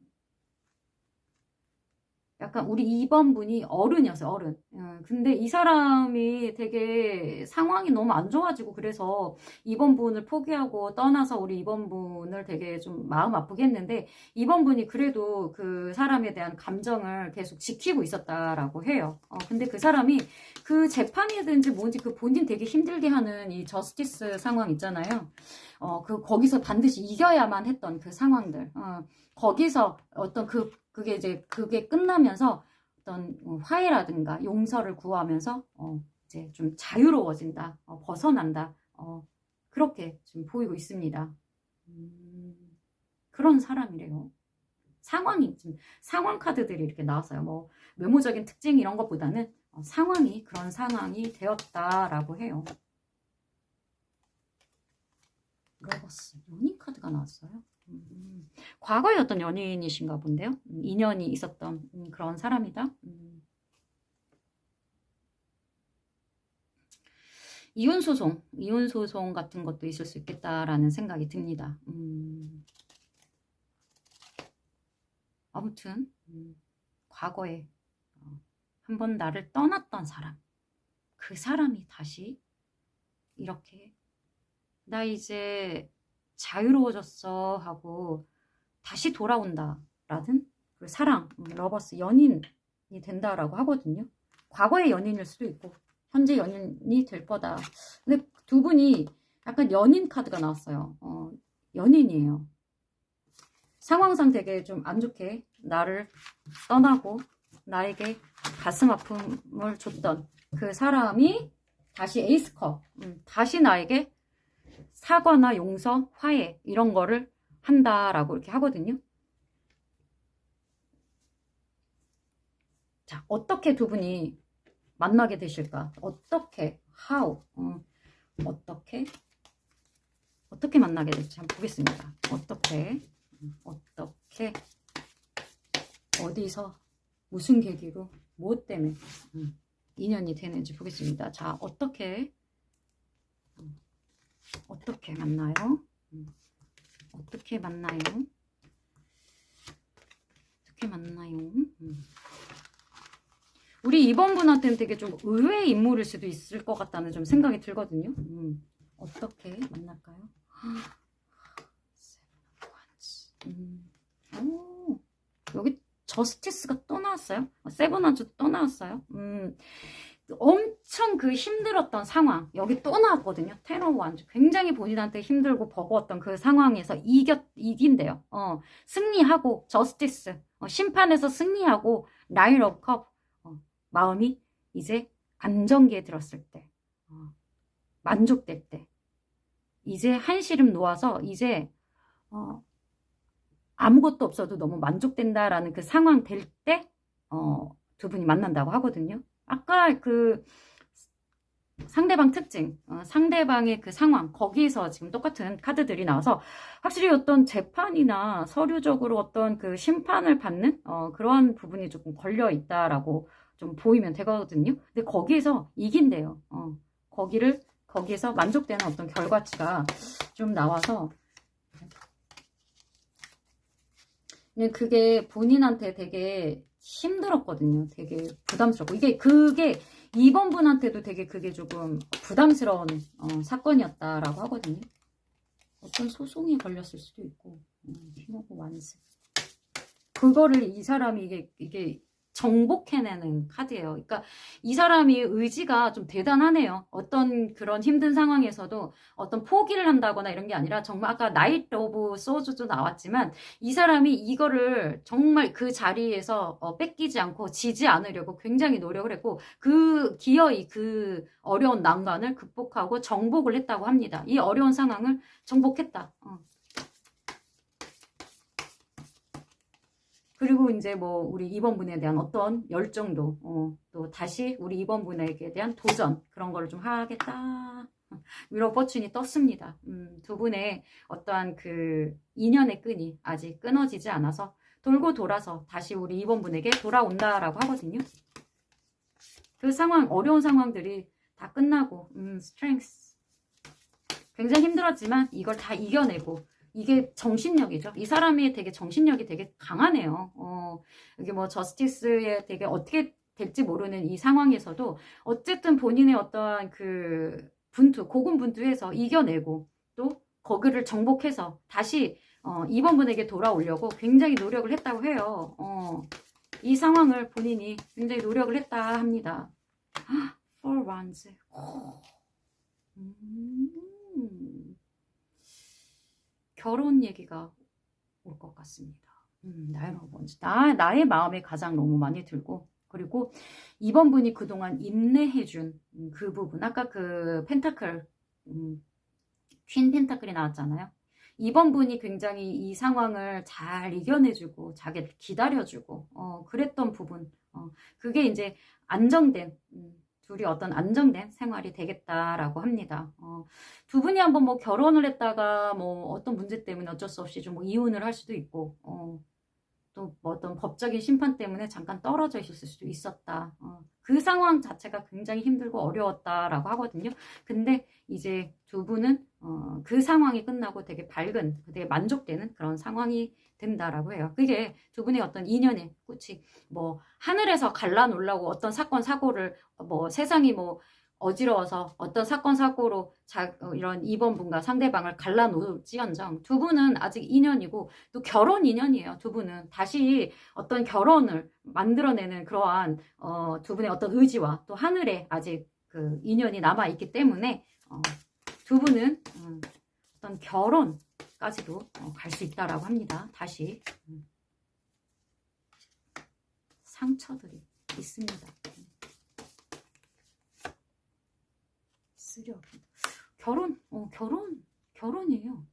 약간 우리 2번분이 어른이었어요, 어른. 근데 이 사람이 되게 상황이 너무 안 좋아지고 그래서 2번분을 포기하고 떠나서 우리 2번분을 되게 좀 마음 아프게 했는데 2번분이 그래도 그 사람에 대한 감정을 계속 지키고 있었다라고 해요. 근데 그 사람이 그 재판이든지 뭔지 그 본인 되게 힘들게 하는 이 저스티스 상황 있잖아요. 거기서 반드시 이겨야만 했던 그 상황들. 거기서 어떤 그게 이제 그게 끝나면서 어떤 화해라든가 용서를 구하면서 이제 좀 자유로워진다, 벗어난다, 그렇게 좀 보이고 있습니다. 그런 사람이래요. 상황이 좀 상황 카드들이 이렇게 나왔어요. 뭐 외모적인 특징 이런 것보다는 상황이 그런 상황이 되었다라고 해요. 러버스 연인 카드가 나왔어요. 과거에 어떤 연인이신가 본데요. 인연이 있었던 그런 사람이다. 이혼소송 같은 것도 있을 수 있겠다라는 생각이 듭니다. 아무튼 과거에 한번 나를 떠났던 사람, 그 사람이 다시 이렇게 나 이제 자유로워졌어 하고 다시 돌아온다 라는 그 사랑, 러버스, 연인이 된다라고 하거든요. 과거의 연인일 수도 있고 현재 연인이 될 거다. 근데 두 분이 약간 연인 카드가 나왔어요. 연인이에요. 상황상 되게 좀 안 좋게 나를 떠나고 나에게 가슴 아픔을 줬던 그 사람이 다시 에이스컵, 다시 나에게 사과나 용서, 화해 이런 거를 한다라고 이렇게 하거든요. 자, 어떻게 두 분이 만나게 되실까? 어떻게, how, 어떻게 만나게 될지 한번 보겠습니다. 어떻게, 어디서, 무슨 계기로, 무엇 때문에 인연이 되는지 보겠습니다. 자, 어떻게 만나요? 어떻게 만나요? 우리 2번분한테는 되게 좀 의외의 인물일 수도 있을 것 같다는 좀 생각이 들거든요. 어떻게 만날까요? 여기 저스티스가 또 나왔어요. 세븐원즈 또 나왔어요. 엄청 그 힘들었던 상황 여기 또 나왔거든요. 텐 오브 원즈 굉장히 본인한테 힘들고 버거웠던 그 상황에서 이긴대요. 승리하고 저스티스 심판에서 승리하고 나인 오브 컵 마음이 이제 안정기에 들었을 때 만족될 때 이제 한시름 놓아서 이제 아무것도 없어도 너무 만족된다라는 그 상황 될 때 두 분이 만난다고 하거든요. 아까 그 상대방 특징, 상대방의 그 상황, 거기에서 지금 똑같은 카드들이 나와서 확실히 어떤 재판이나 서류적으로 어떤 그 심판을 받는 그러한 부분이 조금 걸려 있다라고 좀 보이면 되거든요. 근데 거기에서 이긴대요. 거기에서 만족되는 어떤 결과치가 좀 나와서 그게 본인한테 되게 힘들었거든요. 되게 부담스럽고 그게 2번분한테도 되게 그게 조금 부담스러운 사건이었다라고 하거든요. 어떤 소송이 걸렸을 수도 있고 힘하고 완스 그거를 이 사람이 이게 정복해내는 카드예요. 그러니까 이 사람이 의지가 좀 대단하네요. 어떤 그런 힘든 상황에서도 어떤 포기를 한다거나 이런 게 아니라 정말 아까 나이트 오브 소즈도 나왔지만 이 사람이 이거를 정말 그 자리에서 뺏기지 않고 지지 않으려고 굉장히 노력을 했고 그 기어이 그 어려운 난관을 극복하고 정복을 했다고 합니다. 이 어려운 상황을 정복했다. 그리고 이제 뭐 우리 2번 분에 대한 어떤 열정도 또 다시 우리 2번 분에게 대한 도전 그런 거를 좀 하겠다. 위로 버튼이 떴습니다. 두 분의 어떠한 그 인연의 끈이 아직 끊어지지 않아서 돌고 돌아서 다시 우리 2번 분에게 돌아온다라고 하거든요. 그 상황, 어려운 상황들이 다 끝나고 스트렝스 굉장히 힘들었지만 이걸 다 이겨내고 이게 정신력이죠. 이 사람이 되게 정신력이 되게 강하네요. 이게 뭐 저스티스에 되게 어떻게 될지 모르는 이 상황에서도 어쨌든 본인의 어떠한 그 분투, 고군분투해서 이겨내고 또 거기를 정복해서 다시 2번 분에게 돌아오려고 굉장히 노력을 했다고 해요. 이 상황을 본인이 굉장히 노력을 했다 합니다. Four Wands. 결혼 얘기가 올 것 같습니다. 나의 마음에 가장 너무 많이 들고 그리고 2번 분이 그동안 인내해준 그 부분 아까 그 펜타클 퀸 펜타클이 나왔잖아요. 2번 분이 굉장히 이 상황을 잘 이겨내주고 자기를 기다려주고 그랬던 부분 그게 이제 안정된 둘이 어떤 안정된 생활이 되겠다라고 합니다. 두 분이 한번 뭐 결혼을 했다가 뭐 어떤 문제 때문에 어쩔 수 없이 좀 뭐 이혼을 할 수도 있고 또 뭐 어떤 법적인 심판 때문에 잠깐 떨어져 있었을 수도 있었다. 그 상황 자체가 굉장히 힘들고 어려웠다라고 하거든요. 근데 이제 두 분은 그 상황이 끝나고 되게 밝은, 되게 만족되는 그런 상황이 된다라고 해요. 그게 두 분의 어떤 인연의 끝이 뭐 하늘에서 갈라놓으려고 어떤 사건 사고를 뭐 세상이 뭐 어지러워서 어떤 사건 사고로 이런 2번 분과 상대방을 갈라놓을지언정 두 분은 아직 인연이고 또 결혼 인연이에요. 두 분은 다시 어떤 결혼을 만들어내는 그러한 두 분의 어떤 의지와 또 하늘에 아직 그 인연이 남아있기 때문에 두 분은 어떤 결혼까지도 갈 수 있다라고 합니다. 다시 상처들이 있습니다. 쓰려 결혼이에요.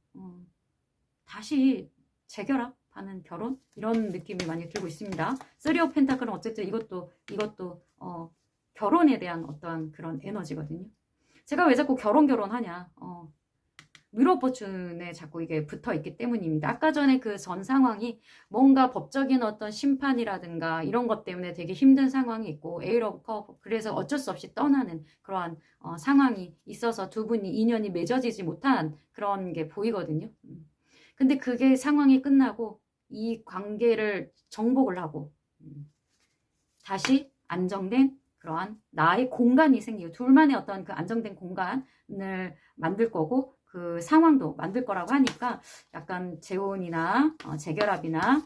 다시 재결합하는 결혼 이런 느낌이 많이 들고 있습니다. 3 오브 펜타클은 어쨌든 이것도 결혼에 대한 어떠한 그런 에너지거든요. 제가 왜 자꾸 결혼하냐 미러 포춘에 자꾸 이게 붙어 있기 때문입니다. 아까 전에 그 전 상황이 뭔가 법적인 어떤 심판이라든가 이런 것 때문에 되게 힘든 상황이 있고 에이트 오브 컵 그래서 어쩔 수 없이 떠나는 그러한 상황이 있어서 두 분이 인연이 맺어지지 못한 그런 게 보이거든요. 근데 그게 상황이 끝나고 이 관계를 정복을 하고 다시 안정된 그러한 나의 공간이 생기고 둘만의 어떤 그 안정된 공간을 만들 거고 그 상황도 만들 거라고 하니까 약간 재혼이나 재결합이나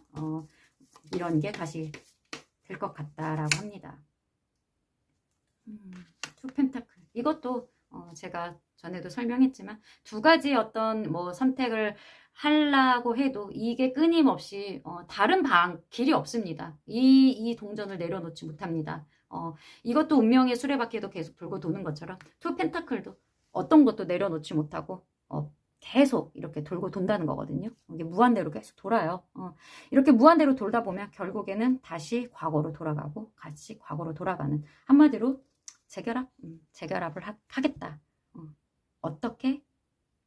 이런 게 다시 될 것 같다라고 합니다. 투 펜타클 이것도 제가 전에도 설명했지만 두 가지 어떤 뭐 선택을 하려고 해도 이게 끊임없이 다른 길이 없습니다. 이 동전을 내려놓지 못합니다. 이것도 운명의 수레바퀴도 계속 돌고 도는 것처럼 투 펜타클도 어떤 것도 내려놓지 못하고 계속 이렇게 돌고 돈다는 거거든요. 이게 무한대로 계속 돌아요. 이렇게 무한대로 돌다 보면 결국에는 다시 과거로 돌아가고 같이 과거로 돌아가는 한마디로 재결합을 하겠다. 어떻게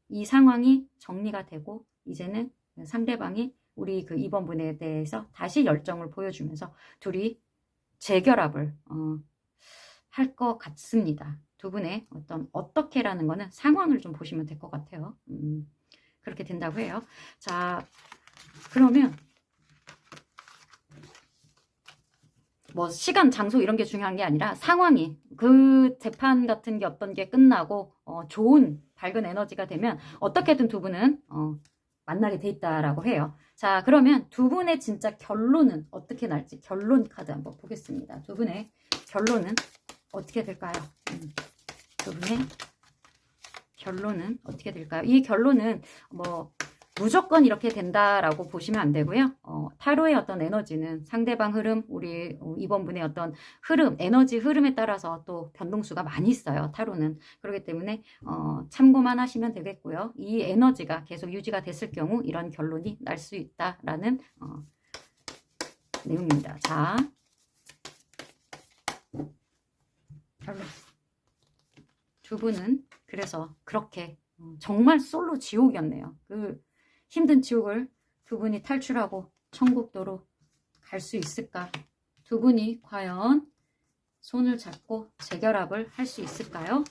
이 상황이 정리가 되고 이제는 상대방이 우리 그 2번 분에 대해서 다시 열정을 보여주면서 둘이 재결합을 할 것 같습니다. 두 분의 어떻게라는 거는 상황을 좀 보시면 될 것 같아요. 그렇게 된다고 해요. 자, 그러면 뭐 시간, 장소 이런 게 중요한 게 아니라 상황이 그 재판 같은 게 어떤 게 끝나고 좋은 밝은 에너지가 되면 어떻게든 두 분은 만나게 돼 있다라고 해요. 자, 그러면 두 분의 진짜 결론은 어떻게 날지 결론 카드 한번 보겠습니다. 두 분의 결론은 어떻게 될까요? 두 분의 결론은 어떻게 될까요? 이 결론은 뭐 무조건 이렇게 된다라고 보시면 안 되고요. 타로의 어떤 에너지는 상대방 흐름, 우리 이번 분의 어떤 흐름, 에너지 흐름에 따라서 또 변동수가 많이 있어요. 타로는. 그렇기 때문에 참고만 하시면 되겠고요. 이 에너지가 계속 유지가 됐을 경우 이런 결론이 날 수 있다라는 내용입니다. 자, 결론. 두 분은 그래서 그렇게 정말 솔로 지옥이었네요. 그 힘든 지옥을 두 분이 탈출하고 천국도로 갈 수 있을까? 두 분이 과연 손을 잡고 재결합을 할 수 있을까요?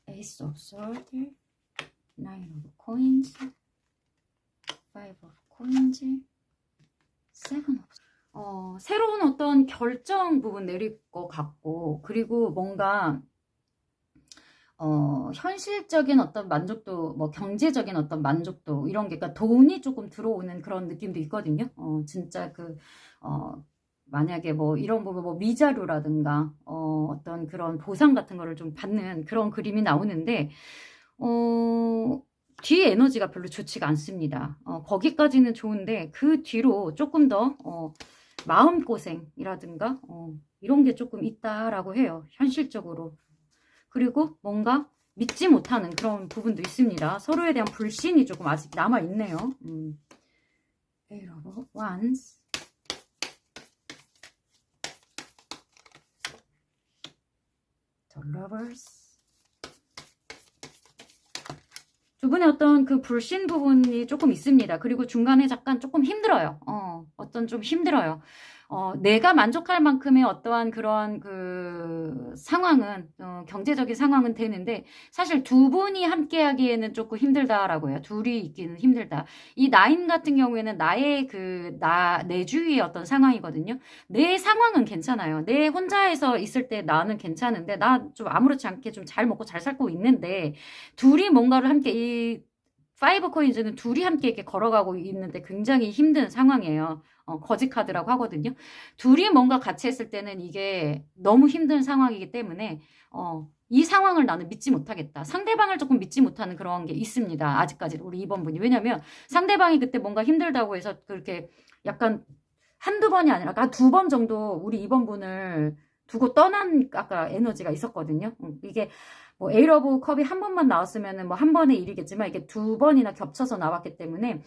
Ace of Swords, Nine of Coins, Five of Coins, Seven of 새로운 어떤 결정 부분 내릴 것 같고, 그리고 뭔가 현실적인 어떤 만족도, 뭐 경제적인 어떤 만족도 이런 게, 그러니까 돈이 조금 들어오는 그런 느낌도 있거든요. 진짜 만약에 뭐 이런 부분 뭐 미자료라든가 어떤 그런 보상 같은 거를 좀 받는 그런 그림이 나오는데 뒤 에너지가 별로 좋지가 않습니다. 거기까지는 좋은데 그 뒤로 조금 더 마음고생이라든가 이런 게 조금 있다라고 해요. 현실적으로. 그리고 뭔가 믿지 못하는 그런 부분도 있습니다. 서로에 대한 불신이 조금 아직 남아있네요. Eight of Wands, The Lovers. 두 분의 어떤 그 불신 부분이 조금 있습니다. 그리고 중간에 잠깐 조금 힘들어요. 어떤 좀 힘들어요. 내가 만족할 만큼의 어떠한 그런 그 상황은, 경제적인 상황은 되는데, 사실 두 분이 함께 하기에는 조금 힘들다라고 해요. 둘이 있기는 힘들다. 이 나인 같은 경우에는 내 주위의 어떤 상황이거든요. 내 상황은 괜찮아요. 내 혼자에서 있을 때 나는 괜찮은데, 나 좀 아무렇지 않게 좀 잘 먹고 잘 살고 있는데, 둘이 뭔가를 함께, 이 파이브 코인즈는 둘이 함께 이렇게 걸어가고 있는데 굉장히 힘든 상황이에요. 거지 카드라고 하거든요. 둘이 뭔가 같이 했을 때는 이게 너무 힘든 상황이기 때문에 이 상황을 나는 믿지 못하겠다. 상대방을 조금 믿지 못하는 그런 게 있습니다. 아직까지 우리 2번 분이. 왜냐면 상대방이 그때 뭔가 힘들다고 해서 그렇게 약간 한두 번이 아니라 두 번 정도 우리 2번 분을 두고 떠난 아까 에너지가 있었거든요. 이게 뭐 에이트 오브 컵이 한 번만 나왔으면은 뭐 한 번의 일이겠지만 이게 두 번이나 겹쳐서 나왔기 때문에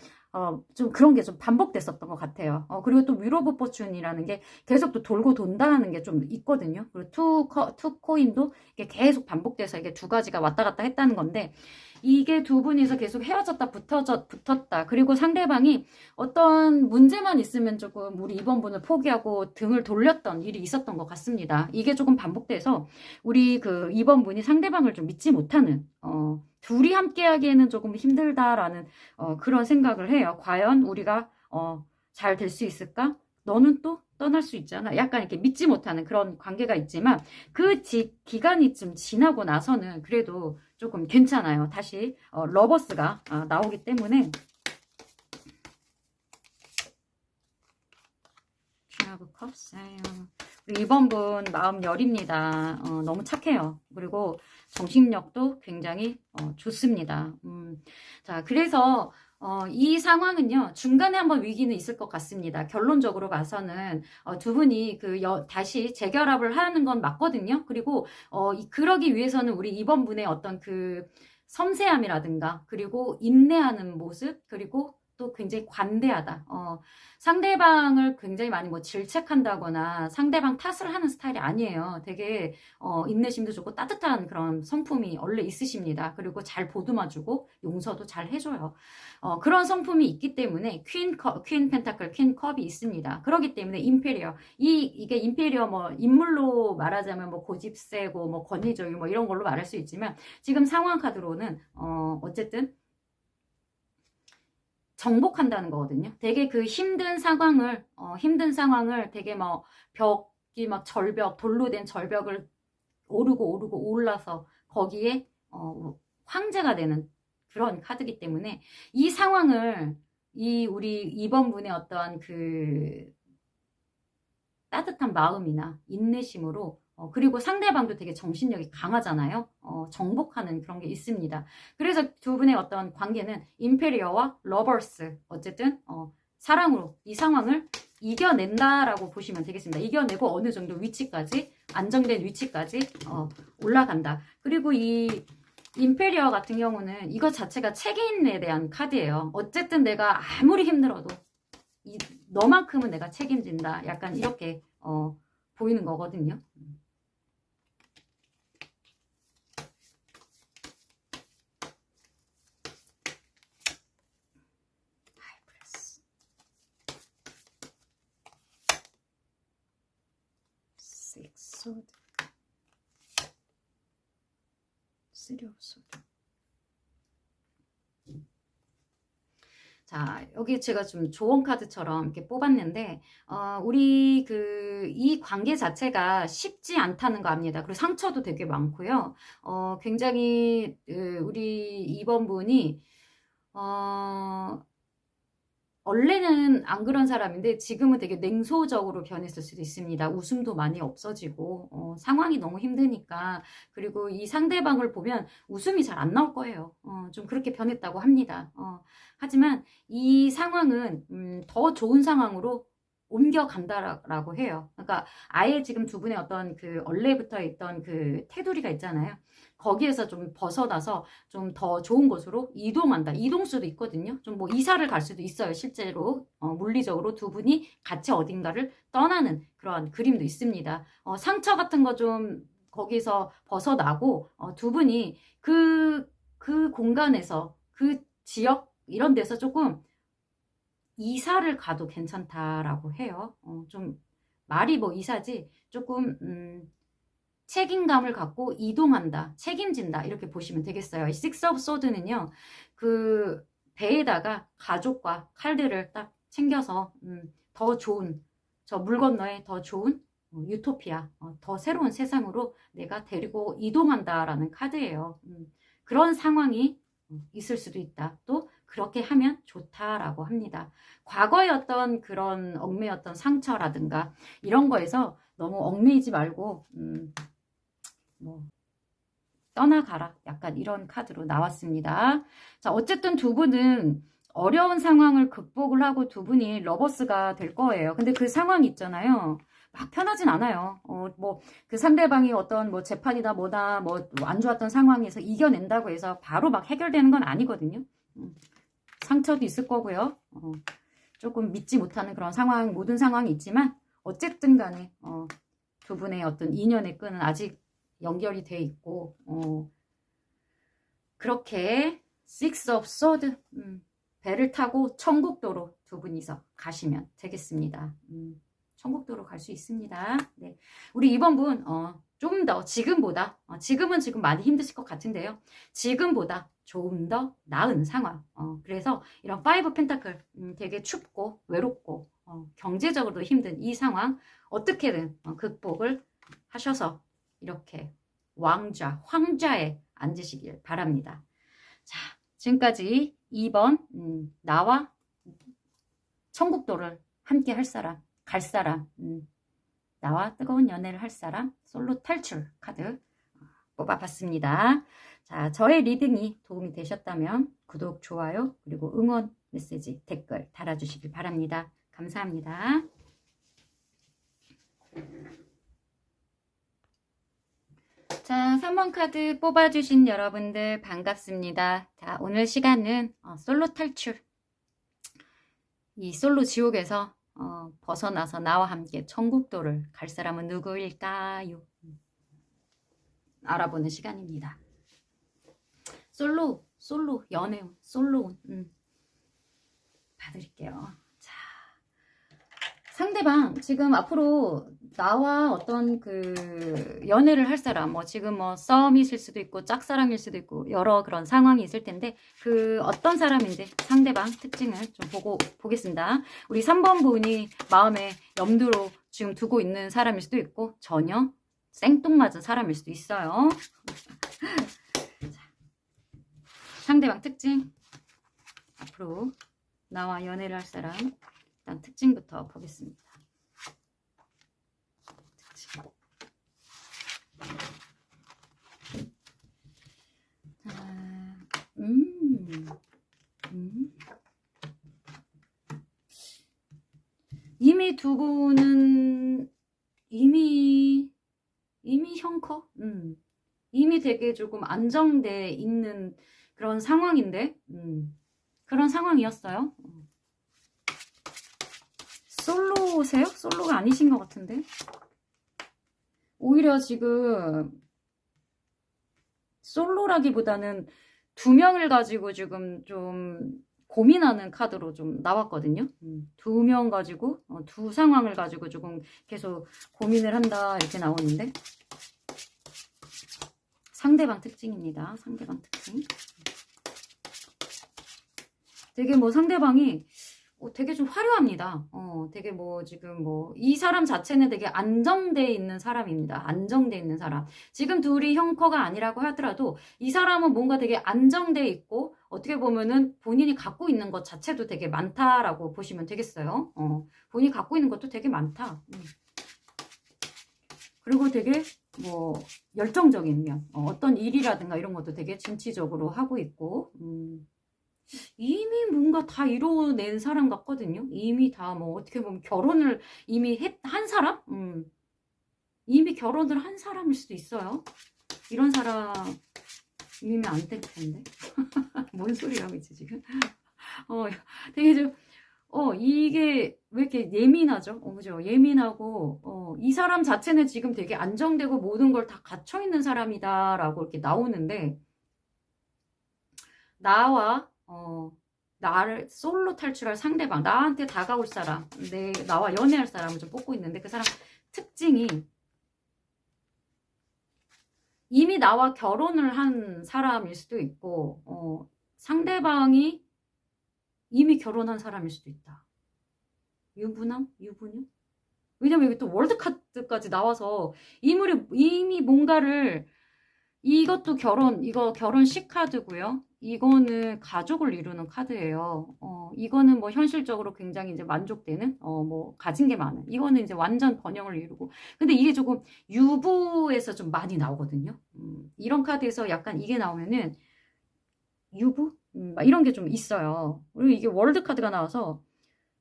좀 그런 게 좀 반복됐었던 것 같아요. 그리고 또 윌 오브 포춘이라는 게 계속 또 돌고 돈다는 게 좀 있거든요. 그리고 투 코인도 이게 계속 반복돼서 이게 두 가지가 왔다 갔다 했다는 건데, 이게 두 분이서 계속 헤어졌다 붙었다. 그리고 상대방이 어떤 문제만 있으면 조금 우리 2번 분을 포기하고 등을 돌렸던 일이 있었던 것 같습니다. 이게 조금 반복돼서 우리 그 2번 분이 상대방을 좀 믿지 못하는, 둘이 함께 하기에는 조금 힘들다라는 그런 생각을 해요. 과연 우리가 잘 될 수 있을까? 너는 또 떠날 수 있잖아. 약간 이렇게 믿지 못하는 그런 관계가 있지만 그 기간이 좀 지나고 나서는 그래도 조금 괜찮아요. 다시 러버스가 나오기 때문에. 우리 2번 분 마음 여립니다. 너무 착해요. 그리고 정신력도 굉장히 좋습니다. 자, 그래서 이 상황은요, 중간에 한번 위기는 있을 것 같습니다. 결론적으로 봐서는 두 분이 다시 재결합을 하는 건 맞거든요. 그리고 그러기 위해서는 우리 2번 분의 어떤 그 섬세함이라든가, 그리고 인내하는 모습, 그리고 또 굉장히 관대하다. 상대방을 굉장히 많이 뭐 질책한다거나 상대방 탓을 하는 스타일이 아니에요. 되게 인내심도 좋고 따뜻한 그런 성품이 원래 있으십니다. 그리고 잘 보듬어주고 용서도 잘 해줘요. 그런 성품이 있기 때문에 퀸 펜타클, 퀸 컵이 있습니다. 그렇기 때문에 임페리어, 이게 임페리어 뭐 인물로 말하자면 뭐 고집세고 뭐 권위적이고 뭐 이런 걸로 말할 수 있지만, 지금 상황 카드로는 어쨌든 정복한다는 거거든요. 되게 그 힘든 상황을 되게 뭐 벽이 막 절벽, 돌로 된 절벽을 오르고 오르고 올라서 거기에 황제가 되는 그런 카드이기 때문에 이 상황을 우리 2번 분의 어떠한 그 따뜻한 마음이나 인내심으로 그리고 상대방도 되게 정신력이 강하잖아요. 정복하는 그런 게 있습니다. 그래서 두 분의 어떤 관계는 임페리어와 러버스 어쨌든 사랑으로 이 상황을 이겨낸다라고 보시면 되겠습니다. 이겨내고 어느 정도 위치까지 안정된 위치까지 올라간다. 그리고 이 임페리어 같은 경우는 이것 자체가 책임에 대한 카드예요. 어쨌든 내가 아무리 힘들어도 너만큼은 내가 책임진다. 약간 이렇게 보이는 거거든요. 소드, 3 of 소드. 자, 여기 제가 좀 조언 카드처럼 이렇게 뽑았는데, 우리 이 관계 자체가 쉽지 않다는 거 압니다. 그리고 상처도 되게 많고요. 굉장히, 우리 2번 분이, 원래는 안 그런 사람인데 지금은 되게 냉소적으로 변했을 수도 있습니다. 웃음도 많이 없어지고 상황이 너무 힘드니까. 그리고 이 상대방을 보면 웃음이 잘 안 나올 거예요. 좀 그렇게 변했다고 합니다. 하지만 이 상황은 더 좋은 상황으로 옮겨간다라고 해요. 그러니까 아예 지금 두 분의 어떤 그 원래부터 있던 그 테두리가 있잖아요. 거기에서 좀 벗어나서 좀 더 좋은 곳으로 이동한다. 이동수도 있거든요. 좀 뭐 이사를 갈 수도 있어요. 실제로 물리적으로 두 분이 같이 어딘가를 떠나는 그런 그림도 있습니다. 상처 같은 거 좀 거기서 벗어나고 두 분이 그 공간에서 그 지역 이런 데서 조금 이사를 가도 괜찮다라고 해요. 좀 말이 뭐 이사지 조금 책임감을 갖고 이동한다, 책임진다 이렇게 보시면 되겠어요. 이 식스 오브 소드는요, 그 배에다가 가족과 칼들을 딱 챙겨서 더 좋은 저 물 건너에 더 좋은 유토피아, 더 새로운 세상으로 내가 데리고 이동한다라는 카드예요. 그런 상황이 있을 수도 있다. 또 그렇게 하면 좋다라고 합니다. 과거의 어떤 그런 얽매였던 상처라든가 이런 거에서 너무 얽매이지 말고 뭐 떠나가라. 약간 이런 카드로 나왔습니다. 자, 어쨌든 두 분은 어려운 상황을 극복을 하고 두 분이 러버스가 될 거예요. 근데 그 상황이 있잖아요. 막 편하진 않아요. 뭐 그 상대방이 어떤 뭐 재판이다 뭐다 뭐 안 좋았던 상황에서 이겨낸다고 해서 바로 막 해결되는 건 아니거든요. 상처도 있을 거고요. 조금 믿지 못하는 그런 상황, 모든 상황이 있지만 어쨌든 간에 두 분의 어떤 인연의 끈은 아직 연결이 돼 있고 그렇게 Six of Swords 배를 타고 천국도로 두 분이서 가시면 되겠습니다. 천국도로 갈 수 있습니다. 네. 우리 이번 분 좀 더 지금보다 지금은 지금 많이 힘드실 것 같은데요. 지금보다 조금 더 나은 상황. 그래서 이런 파이브 펜타클 되게 춥고 외롭고 경제적으로도 힘든 이 상황 어떻게든 극복을 하셔서 이렇게 황자에 앉으시길 바랍니다. 자, 지금까지 2번 나와 천국도를 함께 할 사람, 갈 사람, 나와 뜨거운 연애를 할 사람, 솔로 탈출 카드 뽑아봤습니다. 자, 저의 리딩이 도움이 되셨다면 구독, 좋아요, 그리고 응원 메시지, 댓글 달아주시길 바랍니다. 감사합니다. 자, 3번 카드 뽑아주신 여러분들 반갑습니다. 자, 오늘 시간은 솔로 탈출. 이 솔로 지옥에서 벗어나서 나와 함께 천국도를 갈 사람은 누구일까요? 알아보는 시간입니다. 솔로, 연애운, 솔로운 봐드릴게요. 자, 상대방 지금 앞으로 나와 어떤 그 연애를 할 사람, 뭐 지금 뭐 썸이실 수도 있고 짝사랑일 수도 있고 여러 그런 상황이 있을 텐데 그 어떤 사람인지 상대방 특징을 좀 보겠습니다. 우리 3번 분이 마음에 염두로 지금 두고 있는 사람일 수도 있고 전혀 생뚱맞은 사람일 수도 있어요. 자, 상대방 특징. 앞으로 나와 연애를 할 사람 일단 특징부터 보겠습니다. 특징. 이미 두 분은 이미 형커? 이미 되게 조금 안정돼 있는 그런 상황인데, 그런 상황이었어요. 솔로세요? 솔로가 아니신 것 같은데? 오히려 지금 솔로라기보다는 두 명을 가지고 지금 좀 고민하는 카드로 좀 나왔거든요. 두 명 가지고 두 상황을 가지고 조금 계속 고민을 한다 이렇게 나오는데, 상대방 특징입니다. 상대방 특징. 되게 뭐 상대방이 되게 좀 화려합니다. 되게 뭐 지금 뭐 이 사람 자체는 되게 안정돼 있는 사람입니다. 안정돼 있는 사람. 지금 둘이 형커가 아니라고 하더라도 이 사람은 뭔가 되게 안정돼 있고 어떻게 보면은 본인이 갖고 있는 것 자체도 되게 많다라고 보시면 되겠어요. 본인이 갖고 있는 것도 되게 많다. 그리고 되게 뭐 열정적인 면, 어떤 일이라든가 이런 것도 되게 진취적으로 하고 있고, 이미 뭔가 다 이뤄낸 사람 같거든요. 이미 다 뭐 어떻게 보면 결혼을 이미 한 사람? 이미 결혼을 한 사람일 수도 있어요. 이런 사람이면 안 될 텐데. 뭔 소리라고 있지 지금? 되게 좀 이게 왜 이렇게 예민하죠? 그죠? 예민하고, 이 사람 자체는 지금 되게 안정되고 모든 걸 다 갖춰 있는 사람이다라고 이렇게 나오는데, 나를 솔로 탈출할 상대방, 나한테 다가올 사람, 나와 연애할 사람을 좀 뽑고 있는데, 그 사람 특징이 이미 나와 결혼을 한 사람일 수도 있고, 상대방이 이미 결혼한 사람일 수도 있다. 유부남? 유부녀? 왜냐면 여기 또 월드카드까지 나와서 이미 뭔가를, 이것도 이거 결혼식 카드고요. 이거는 가족을 이루는 카드예요. 이거는 뭐 현실적으로 굉장히 이제 만족되는, 뭐 가진 게 많은. 이거는 이제 완전 번영을 이루고. 근데 이게 조금 유부에서 좀 많이 나오거든요. 이런 카드에서 약간 이게 나오면은 유부? 막 이런 게 좀 있어요. 그리고 이게 월드 카드가 나와서,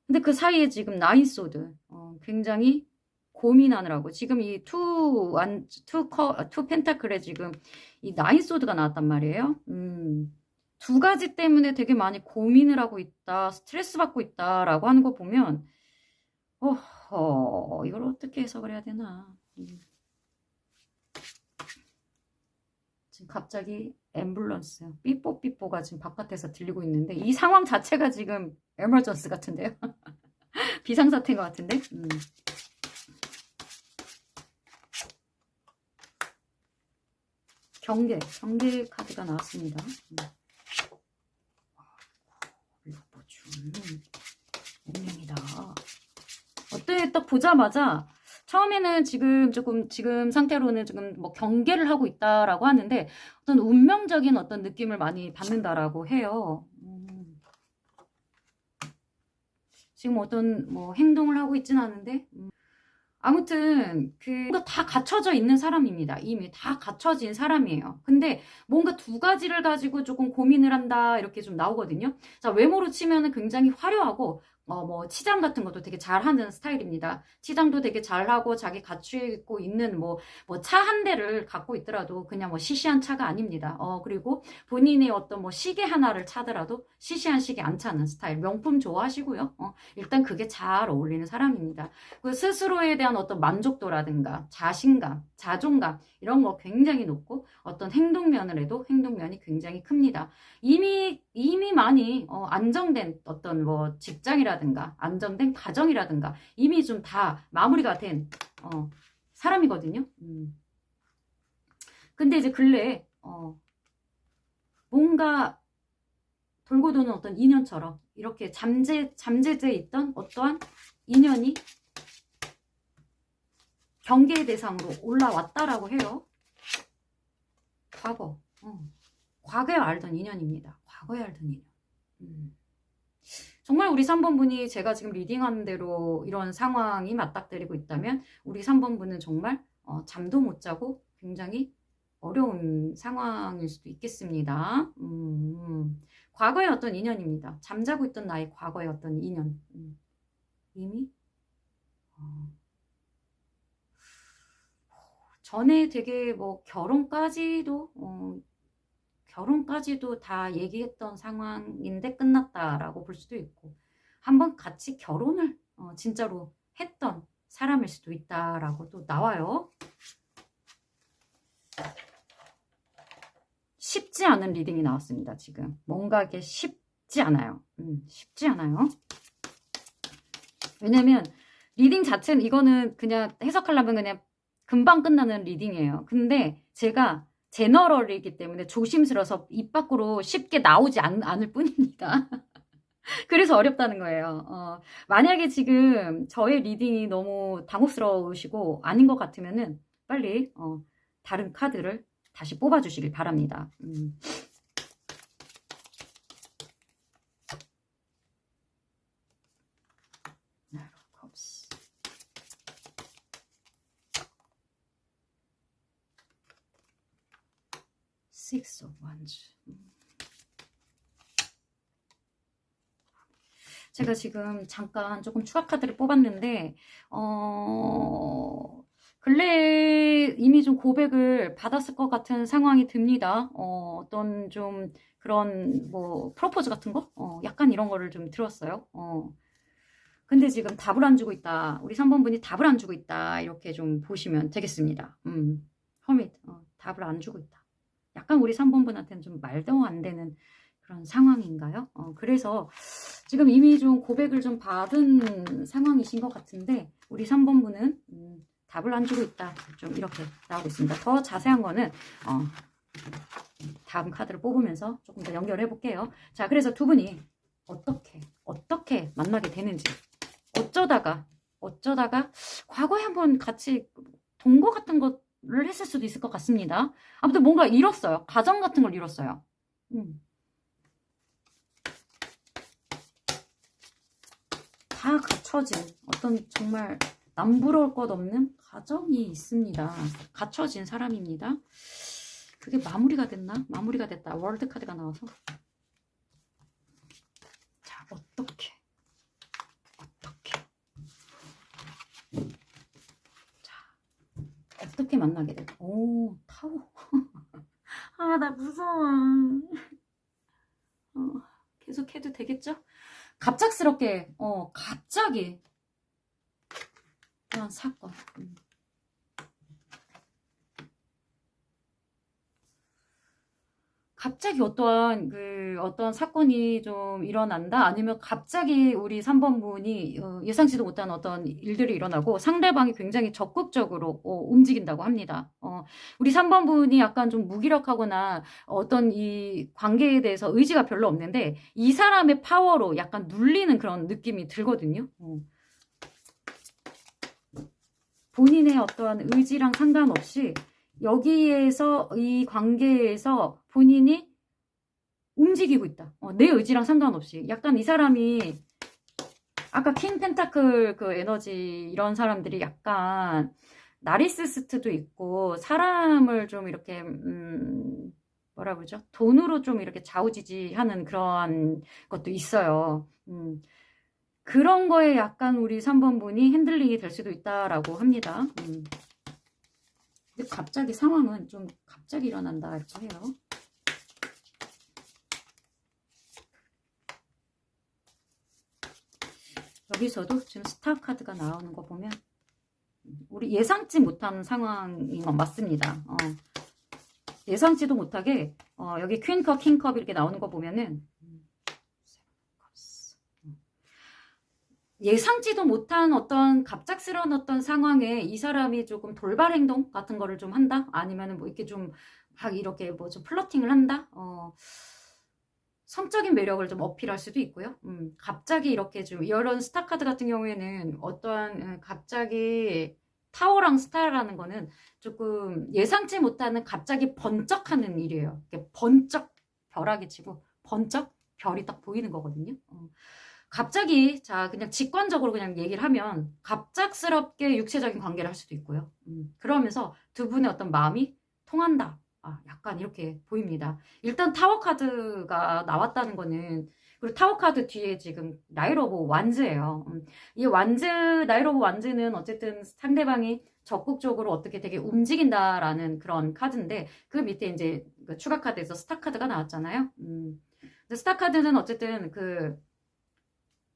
근데 그 사이에 지금 나인 소드, 굉장히 고민하느라고 지금 이 투 펜타클에 지금 이 나인 소드가 나왔단 말이에요. 두 가지 때문에 되게 많이 고민을 하고 있다, 스트레스 받고 있다라고 하는 거 보면, 이걸 어떻게 해석을 해야 되나. 지금 갑자기 앰뷸런스, 삐뽀삐뽀가 지금 바깥에서 들리고 있는데, 이 상황 자체가 지금 에머전스 같은데요. 비상사태인 것 같은데. 경계 카드가 나왔습니다. 운명이다. 어때? 딱 보자마자 처음에는 지금 상태로는 지금 뭐 경계를 하고 있다라고 하는데, 어떤 운명적인 어떤 느낌을 많이 받는다라고 해요. 지금 어떤 뭐 행동을 하고 있진 않은데, 아무튼 뭔가 다 갖춰져 있는 사람입니다. 이미 다 갖춰진 사람이에요. 근데 뭔가 두 가지를 가지고 조금 고민을 한다 이렇게 좀 나오거든요. 자, 외모로 치면은 굉장히 화려하고 뭐 치장 같은 것도 되게 잘하는 스타일입니다. 치장도 되게 잘하고 자기 갖추고 있는 뭐 차 한 대를 갖고 있더라도 그냥 뭐 시시한 차가 아닙니다. 그리고 본인의 어떤 뭐 시계 하나를 차더라도 시시한 시계 안 차는 스타일. 명품 좋아하시고요. 일단 그게 잘 어울리는 사람입니다. 그 스스로에 대한 어떤 만족도라든가 자신감, 자존감 이런 거 굉장히 높고, 어떤 행동면을 해도 행동면이 굉장히 큽니다. 이미 많이 안정된 어떤 뭐 직장이라든가 안정된 가정이라든가 이미 좀 다 마무리가 된 사람이거든요. 근데 이제 근래에 뭔가 돌고 도는 어떤 인연처럼 이렇게 잠재돼 있던 어떠한 인연이 경계의 대상으로 올라왔다라고 해요. 과거. 과거에 알던 인연입니다. 과거에 알던 인연. 정말 우리 3번 분이 제가 지금 리딩하는 대로 이런 상황이 맞닥뜨리고 있다면 우리 3번 분은 정말 잠도 못 자고 굉장히 어려운 상황일 수도 있겠습니다. 과거의 어떤 인연입니다. 잠자고 있던 나의 과거의 어떤 인연. 이미 전에 되게 뭐 결혼까지도 다 얘기했던 상황인데 끝났다라고 볼 수도 있고, 한번 같이 결혼을 진짜로 했던 사람일 수도 있다라고 또 나와요. 쉽지 않은 리딩이 나왔습니다. 지금 뭔가 이게 쉽지 않아요. 쉽지 않아요. 왜냐면 리딩 자체는, 이거는 그냥 해석하려면 그냥 금방 끝나는 리딩이에요. 근데 제가 제너럴이기 때문에 조심스러워서 입 밖으로 쉽게 나오지 않을 뿐입니다. 그래서 어렵다는 거예요. 만약에 지금 저의 리딩이 너무 당혹스러우시고 아닌 것 같으면은 빨리 다른 카드를 다시 뽑아주시길 바랍니다. Six of Wands. 제가 지금 잠깐 조금 추가 카드를 뽑았는데 근래에 이미 좀 고백을 받았을 것 같은 상황이 듭니다. 어떤 좀 그런 뭐 프로포즈 같은 거? 약간 이런 거를 좀 들었어요. 근데 지금 답을 안 주고 있다. 우리 3번 분이 답을 안 주고 있다. 이렇게 좀 보시면 되겠습니다. 허밋, 답을 안 주고 있다. 약간 우리 3번 분한테는 좀 말도 안 되는 그런 상황인가요? 그래서 지금 이미 좀 고백을 좀 받은 상황이신 것 같은데 우리 3번 분은 답을 안 주고 있다. 좀 이렇게 나오고 있습니다. 더 자세한 거는 다음 카드를 뽑으면서 조금 더 연결해 볼게요. 자, 그래서 두 분이 어떻게 만나게 되는지, 어쩌다가 과거에 한번 같이 동거 같은 거를 했을 수도 있을 것 같습니다. 아무튼 뭔가 잃었어요. 가정 같은 걸 잃었어요. 다 갖춰진 어떤 정말 남부러울 것 없는 가정이 있습니다. 갖춰진 사람입니다. 그게 마무리가 됐나? 마무리가 됐다. 월드 카드가 나와서. 자, 어떻게 자, 어떻게 만나게 될까? 오, 타워. 아, 나 무서워. 계속 해도 되겠죠? 갑작스럽게 갑자기 그런 사건. 갑자기 어떤 사건이 좀 일어난다? 아니면 갑자기 우리 3번 분이 예상치도 못한 어떤 일들이 일어나고 상대방이 굉장히 적극적으로 움직인다고 합니다. 우리 3번 분이 약간 좀 무기력하거나 어떤 이 관계에 대해서 의지가 별로 없는데 이 사람의 파워로 약간 눌리는 그런 느낌이 들거든요. 본인의 어떠한 의지랑 상관없이 여기에서 이 관계에서 본인이 움직이고 있다. 내 의지랑 상관없이. 약간 이 사람이 아까 킹 펜타클 그 에너지 이런 사람들이 약간 나리시스트도 있고 사람을 좀 이렇게 뭐라 그러죠? 돈으로 좀 이렇게 좌우지지하는 그런 것도 있어요. 그런 거에 약간 우리 3번 분이 핸들링이 될 수도 있다라고 합니다. 근데 갑자기 상황은 좀 갑자기 일어난다 이렇게 해요. 여기서도 지금 스타 카드가 나오는 거 보면 우리 예상치 못한 상황인 건 맞습니다. 예상치도 못하게 여기 퀸컵, 킹컵 이렇게 나오는 거 보면은 예상치도 못한 어떤 갑작스러운 어떤 상황에 이 사람이 조금 돌발 행동 같은 거를 좀 한다? 아니면은 뭐 이렇게 좀 막 이렇게 뭐 좀 플러팅을 한다? 성적인 매력을 좀 어필할 수도 있고요. 갑자기 이렇게 좀 이런 스타 카드 같은 경우에는 어떠한 갑자기 타워랑 스타라는 거는 조금 예상치 못하는 갑자기 번쩍하는 일이에요. 번쩍 벼락이 치고 번쩍 별이 딱 보이는 거거든요. 갑자기 자 그냥 직관적으로 그냥 얘기를 하면 갑작스럽게 육체적인 관계를 할 수도 있고요. 그러면서 두 분의 어떤 마음이 통한다. 약간 이렇게 보입니다. 일단 타워 카드가 나왔다는 거는 그리고 타워 카드 뒤에 지금 나이트 오브 완즈예요. 이 완즈 나이트 오브 완즈는 어쨌든 상대방이 적극적으로 어떻게 되게 움직인다라는 그런 카드인데 그 밑에 이제 그 추가 카드에서 스타 카드가 나왔잖아요. 근데 스타 카드는 어쨌든 그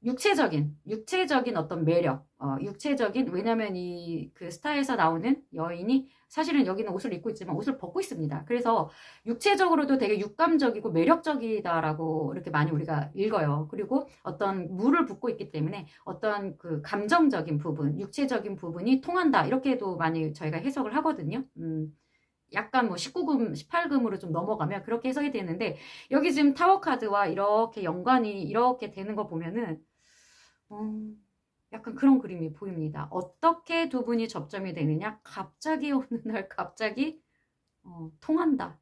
육체적인 어떤 매력, 육체적인, 왜냐면 이 그 스타에서 나오는 여인이 사실은 여기는 옷을 입고 있지만 옷을 벗고 있습니다. 그래서 육체적으로도 되게 육감적이고 매력적이다라고 이렇게 많이 우리가 읽어요. 그리고 어떤 물을 붓고 있기 때문에 어떤 그 감정적인 부분, 육체적인 부분이 통한다. 이렇게도 많이 저희가 해석을 하거든요. 약간 뭐 19금, 18금으로 좀 넘어가면 그렇게 해석이 되는데 여기 지금 타워 카드와 이렇게 연관이 이렇게 되는 거 보면은 약간 그런 그림이 보입니다. 어떻게 두 분이 접점이 되느냐? 갑자기 어느 날 갑자기 통한다.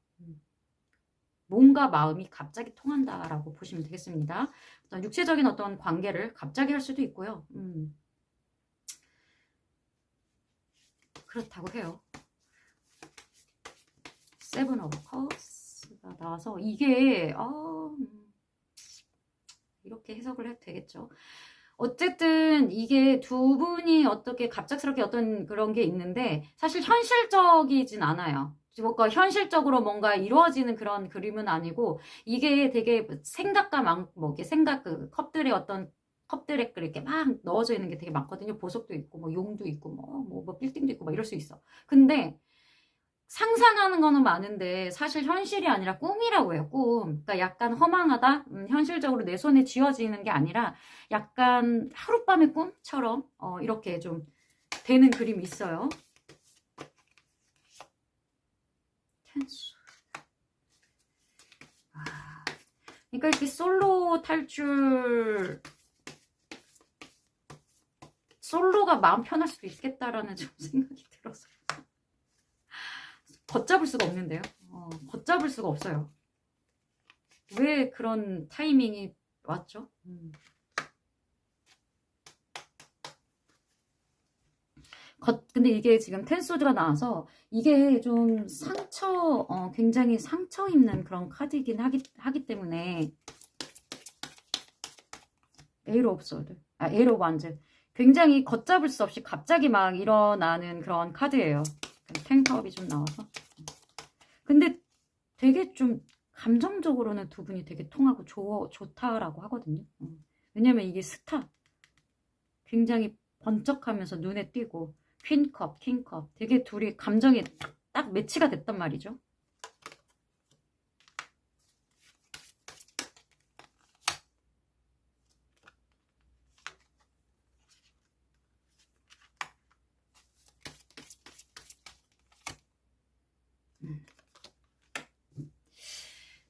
몸과 마음이 갑자기 통한다라고 보시면 되겠습니다. 어떤 육체적인 어떤 관계를 갑자기 할 수도 있고요. 그렇다고 해요. 세븐 오브 컵스가 나와서 이게 이렇게 해석을 해도 되겠죠. 어쨌든 이게 두 분이 어떻게 갑작스럽게 어떤 그런 게 있는데 사실 현실적이진 않아요. 뭔가 현실적으로 뭔가 이루어지는 그런 그림은 아니고 이게 되게 생각과 뭐 이렇게 생각 그 컵들의 어떤 컵들에 이렇게 막 넣어져 있는 게 되게 많거든요. 보석도 있고 뭐 용도 있고 뭐 빌딩도 있고 막 이럴 수 있어. 근데 상상하는 거는 많은데 사실 현실이 아니라 꿈이라고 해요. 꿈. 그러니까 약간 허망하다. 현실적으로 내 손에 쥐어지는 게 아니라 약간 하룻밤의 꿈처럼 이렇게 좀 되는 그림이 있어요. 텐수. 그러니까 이렇게 솔로 탈출 솔로가 마음 편할 수도 있겠다라는 좀 생각이 들어서 걷잡을 수가 없는데요. 걷잡을 수가 없어요. 왜 그런 타이밍이 왔죠? 근데 이게 지금 텐소드가 나와서 이게 좀 굉장히 상처 입는 그런 카드이긴 하기 때문에 에이로 없어드, 에이로 완즈 굉장히 걷잡을 수 없이 갑자기 막 일어나는 그런 카드예요. 탱크업이 좀 나와서 근데 되게 좀 감정적으로는 두 분이 되게 통하고 좋다라고 하거든요. 왜냐면 이게 스타 굉장히 번쩍하면서 눈에 띄고 퀸컵, 킹컵 되게 둘이 감정이 딱 매치가 됐단 말이죠.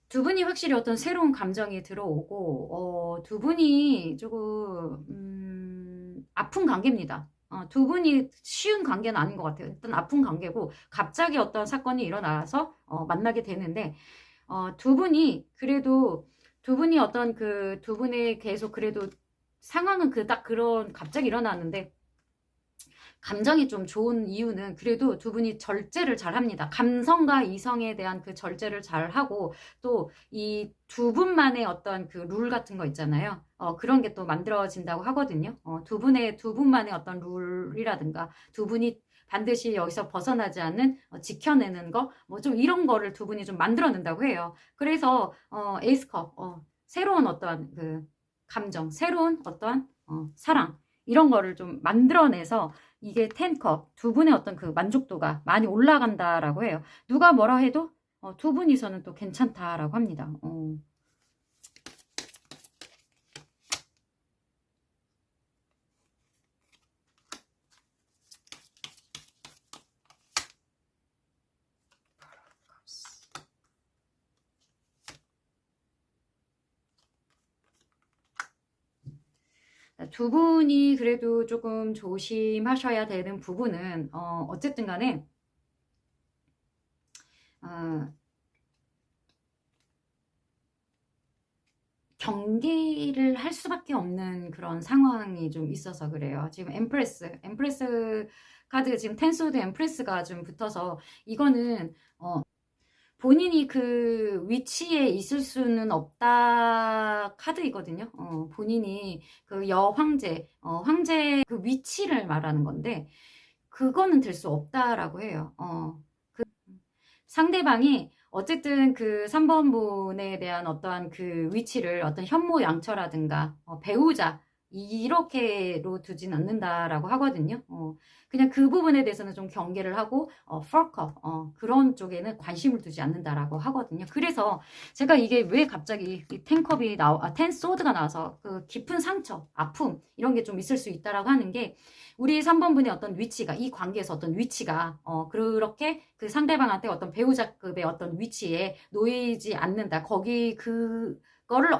두 분이 확실히 어떤 새로운 감정이 들어오고 두 분이 조금 아픈 관계입니다. 두 분이 쉬운 관계는 아닌 것 같아요. 일단 아픈 관계고 갑자기 어떤 사건이 일어나서 만나게 되는데 두 분이 그래도 두 분이 어떤 그 두 분의 계속 그래도 상황은 딱 그런 갑자기 일어나는데 감정이 좀 좋은 이유는 그래도 두 분이 절제를 잘 합니다. 감성과 이성에 대한 그 절제를 잘 하고 또 이 두 분만의 어떤 그 룰 같은 거 있잖아요. 그런 게 또 만들어진다고 하거든요. 두 분만의 어떤 룰이라든가 두 분이 반드시 여기서 벗어나지 않는 지켜내는 거 뭐 좀 이런 거를 두 분이 좀 만들어낸다고 해요. 그래서 에이스컵 새로운 어떤 그 감정, 새로운 어떤 사랑 이런 거를 좀 만들어내서 이게 10컵 두 분의 어떤 그 만족도가 많이 올라간다라고 해요. 누가 뭐라 해도 두 분이서는 또 괜찮다라고 합니다. 두 분이 그래도 조금 조심하셔야 되는 부분은, 어쨌든 간에, 어, 경계를 할 수밖에 없는 그런 상황이 좀 있어서 그래요. 지금 엠프레스 카드, 지금 텐소드 엠프레스가 좀 붙어서, 이거는, 본인이 그 위치에 있을 수는 없다 카드이거든요. 본인이 그 여황제, 황제 그 위치를 말하는 건데, 그거는 될 수 없다라고 해요. 상대방이 어쨌든 그 3번 분에 대한 어떠한 그 위치를 어떤 현모양처라든가 배우자 이렇게로 두진 않는다라고 하거든요. 그냥 그 부분에 대해서는 좀 경계를 하고 펄컵 그런 쪽에는 관심을 두지 않는다라고 하거든요. 그래서 제가 이게 왜 갑자기 이 텐컵이 텐소드가 나와서 그 깊은 상처, 아픔 이런 게 좀 있을 수 있다라고 하는 게 우리 3번 분의 어떤 위치가 이 관계에서 어떤 위치가 그렇게 그 상대방한테 어떤 배우자급의 어떤 위치에 놓이지 않는다. 거기 그거를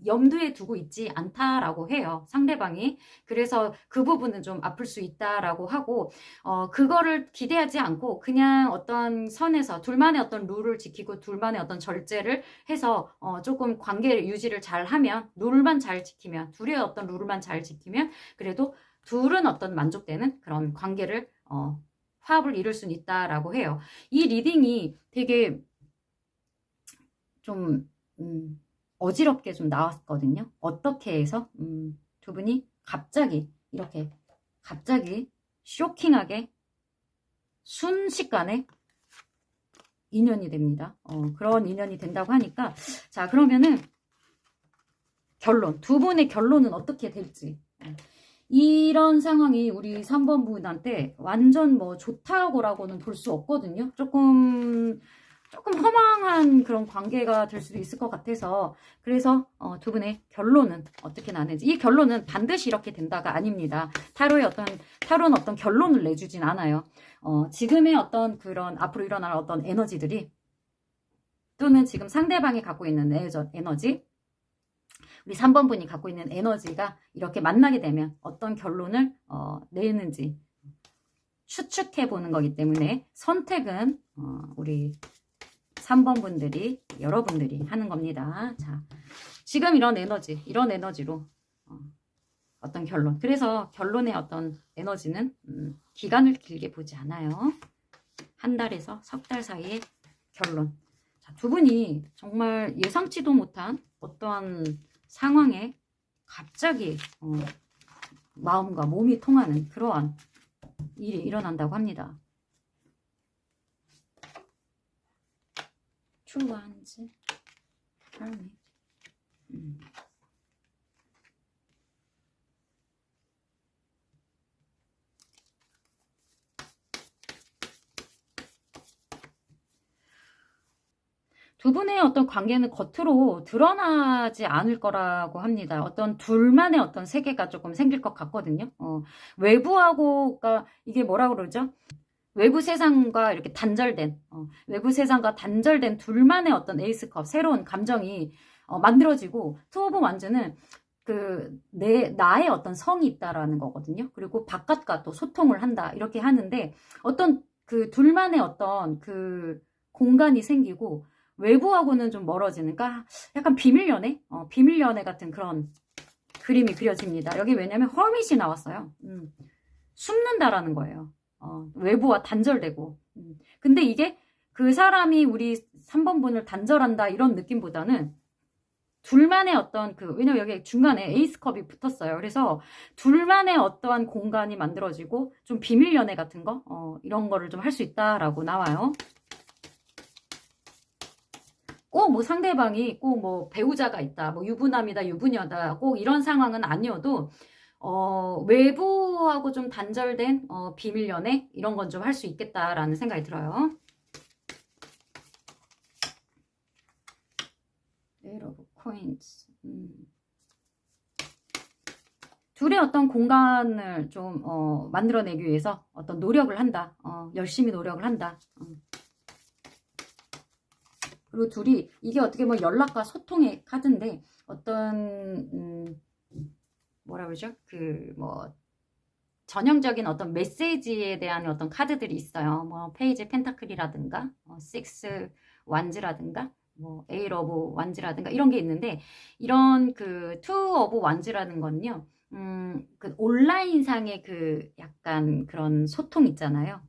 염두에 두고 있지 않다라고 해요. 상대방이. 그래서 그 부분은 좀 아플 수 있다라고 하고 그거를 기대하지 않고 그냥 어떤 선에서 둘만의 어떤 룰을 지키고 둘만의 어떤 절제를 해서 조금 관계 유지를 잘 하면 룰만 잘 지키면 둘의 어떤 룰만 잘 지키면 그래도 둘은 어떤 만족되는 그런 관계를 화합을 이룰 수는 있다라고 해요. 이 리딩이 되게 좀 어지럽게 좀 나왔거든요. 어떻게 해서 두 분이 갑자기 이렇게 갑자기 쇼킹하게 순식간에 인연이 됩니다. 그런 인연이 된다고 하니까 자 그러면은 결론 두 분의 결론은 어떻게 될지 이런 상황이 우리 3번 분한테 완전 뭐 좋다고라고는 볼 수 없거든요. 조금 허망한 그런 관계가 될 수도 있을 것 같아서 그래서 두 분의 결론은 어떻게 나는지 이 결론은 반드시 이렇게 된다가 아닙니다. 타로는 어떤 결론을 내주진 않아요. 지금의 어떤 그런 앞으로 일어날 어떤 에너지들이 또는 지금 상대방이 갖고 있는 에너지 우리 3번 분이 갖고 있는 에너지가 이렇게 만나게 되면 어떤 결론을 내는지 추측해 보는 거기 때문에 선택은 우리 3번 분들이 여러분들이 하는 겁니다. 자, 지금 이런 에너지로 어떤 결론 그래서 결론의 어떤 에너지는 기간을 길게 보지 않아요. 한 달에서 석 달 사이의 결론. 자, 두 분이 정말 예상치도 못한 어떠한 상황에 갑자기 마음과 몸이 통하는 그러한 일이 일어난다고 합니다. True Ones, Hermit. 두 분의 어떤 관계는 겉으로 드러나지 않을 거라고 합니다. 어떤 둘만의 어떤 세계가 조금 생길 것 같거든요. 외부하고가 이게 뭐라 그러죠? 외부 세상과 이렇게 외부 세상과 단절된 둘만의 어떤 에이스컵, 새로운 감정이 만들어지고 투 오브 완즈는 나의 어떤 성이 있다라는 거거든요. 그리고 바깥과 또 소통을 한다. 이렇게 하는데 어떤 그 둘만의 어떤 그 공간이 생기고 외부하고는 좀 멀어지는, 그러니까 약간 비밀 연애 같은 그런 그림이 그려집니다. 여기 왜냐면 허밋이 나왔어요. 숨는다라는 거예요. 외부와 단절되고. 근데 이게 그 사람이 우리 3번 분을 단절한다 이런 느낌보다는 둘만의 어떤 왜냐면 여기 중간에 에이스컵이 붙었어요. 그래서 둘만의 어떠한 공간이 만들어지고 좀 비밀 연애 같은 거, 이런 거를 좀 할 수 있다라고 나와요. 꼭 뭐 상대방이 꼭 뭐 배우자가 있다, 뭐 유부남이다, 유부녀다, 꼭 이런 상황은 아니어도, 외부하고 좀 단절된, 비밀 연애? 이런 건 좀 할 수 있겠다라는 생각이 들어요. Eight of Coins. 둘의 어떤 공간을 좀, 만들어내기 위해서 어떤 노력을 한다. 열심히 노력을 한다. 그리고 둘이 이게 어떻게 뭐 연락과 소통의 카드인데 어떤 뭐라 그러죠? 그 뭐 전형적인 어떤 메시지에 대한 어떤 카드들이 있어요. 뭐 페이지 펜타클이라든가 식스 완즈라든가 뭐 에잇 오브 완즈라든가 이런 게 있는데 이런 그 투 오브 완즈라는 건요. 그 온라인상의 그 약간 그런 소통 있잖아요.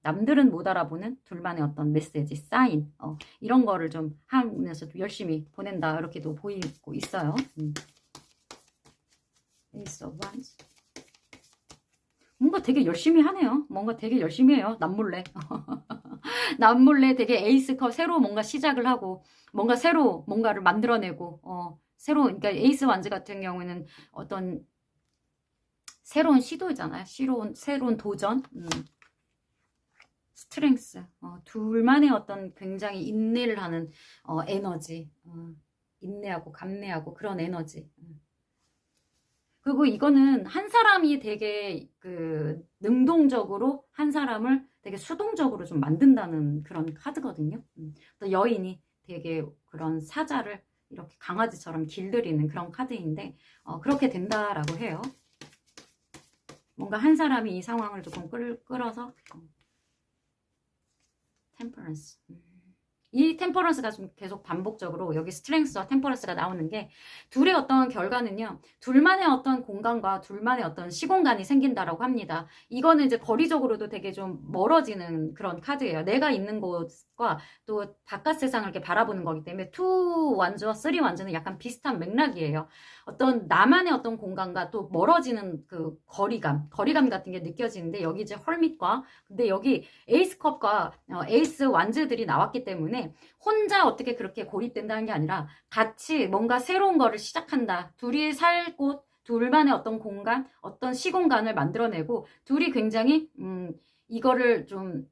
남들은 못 알아보는 둘만의 어떤 메시지, 사인, 이런 거를 좀 하면서 열심히 보낸다. 이렇게도 보이고 있어요. Ace of Wands. 뭔가 되게 열심히 하네요. 뭔가 되게 열심히 해요. 남몰래. 남몰래 되게 에이스컵 새로 뭔가 시작을 하고, 뭔가 새로 뭔가를 만들어내고, 새로, 그러니까 에이스 완즈 같은 경우에는 어떤 새로운 시도잖아요. 새로운 도전. 스트렝스. 둘만의 어떤 굉장히 인내를 하는, 에너지. 인내하고 감내하고 그런 에너지. 그리고 이거는 한 사람이 되게 그 능동적으로 한 사람을 되게 수동적으로 좀 만든다는 그런 카드거든요. 또 여인이 되게 그런 사자를 이렇게 강아지처럼 길들이는 그런 카드인데 그렇게 된다라고 해요. 뭔가 한 사람이 이 상황을 조금 끌어서 템퍼런스. 이 템퍼런스가 좀 계속 반복적으로 여기 스트렝스와 템퍼런스가 나오는 게 둘의 어떤 결과는요. 둘만의 어떤 공간과 둘만의 어떤 시공간이 생긴다라고 합니다. 이거는 이제 거리적으로도 되게 좀 멀어지는 그런 카드예요. 내가 있는 곳과 또 바깥 세상을 이렇게 바라보는 거기 때문에 투 완즈와 쓰리 완즈는 약간 비슷한 맥락이에요. 어떤 나만의 어떤 공간과 또 멀어지는 그 거리감 같은 게 느껴지는데 여기 이제 헐밋과 근데 여기 에이스 컵과 에이스 완즈들이 나왔기 때문에 혼자 어떻게 그렇게 고립된다는 게 아니라 같이 뭔가 새로운 거를 시작한다. 둘이 살 곳, 둘만의 어떤 공간, 어떤 시공간을 만들어내고 둘이 굉장히 이거를 좀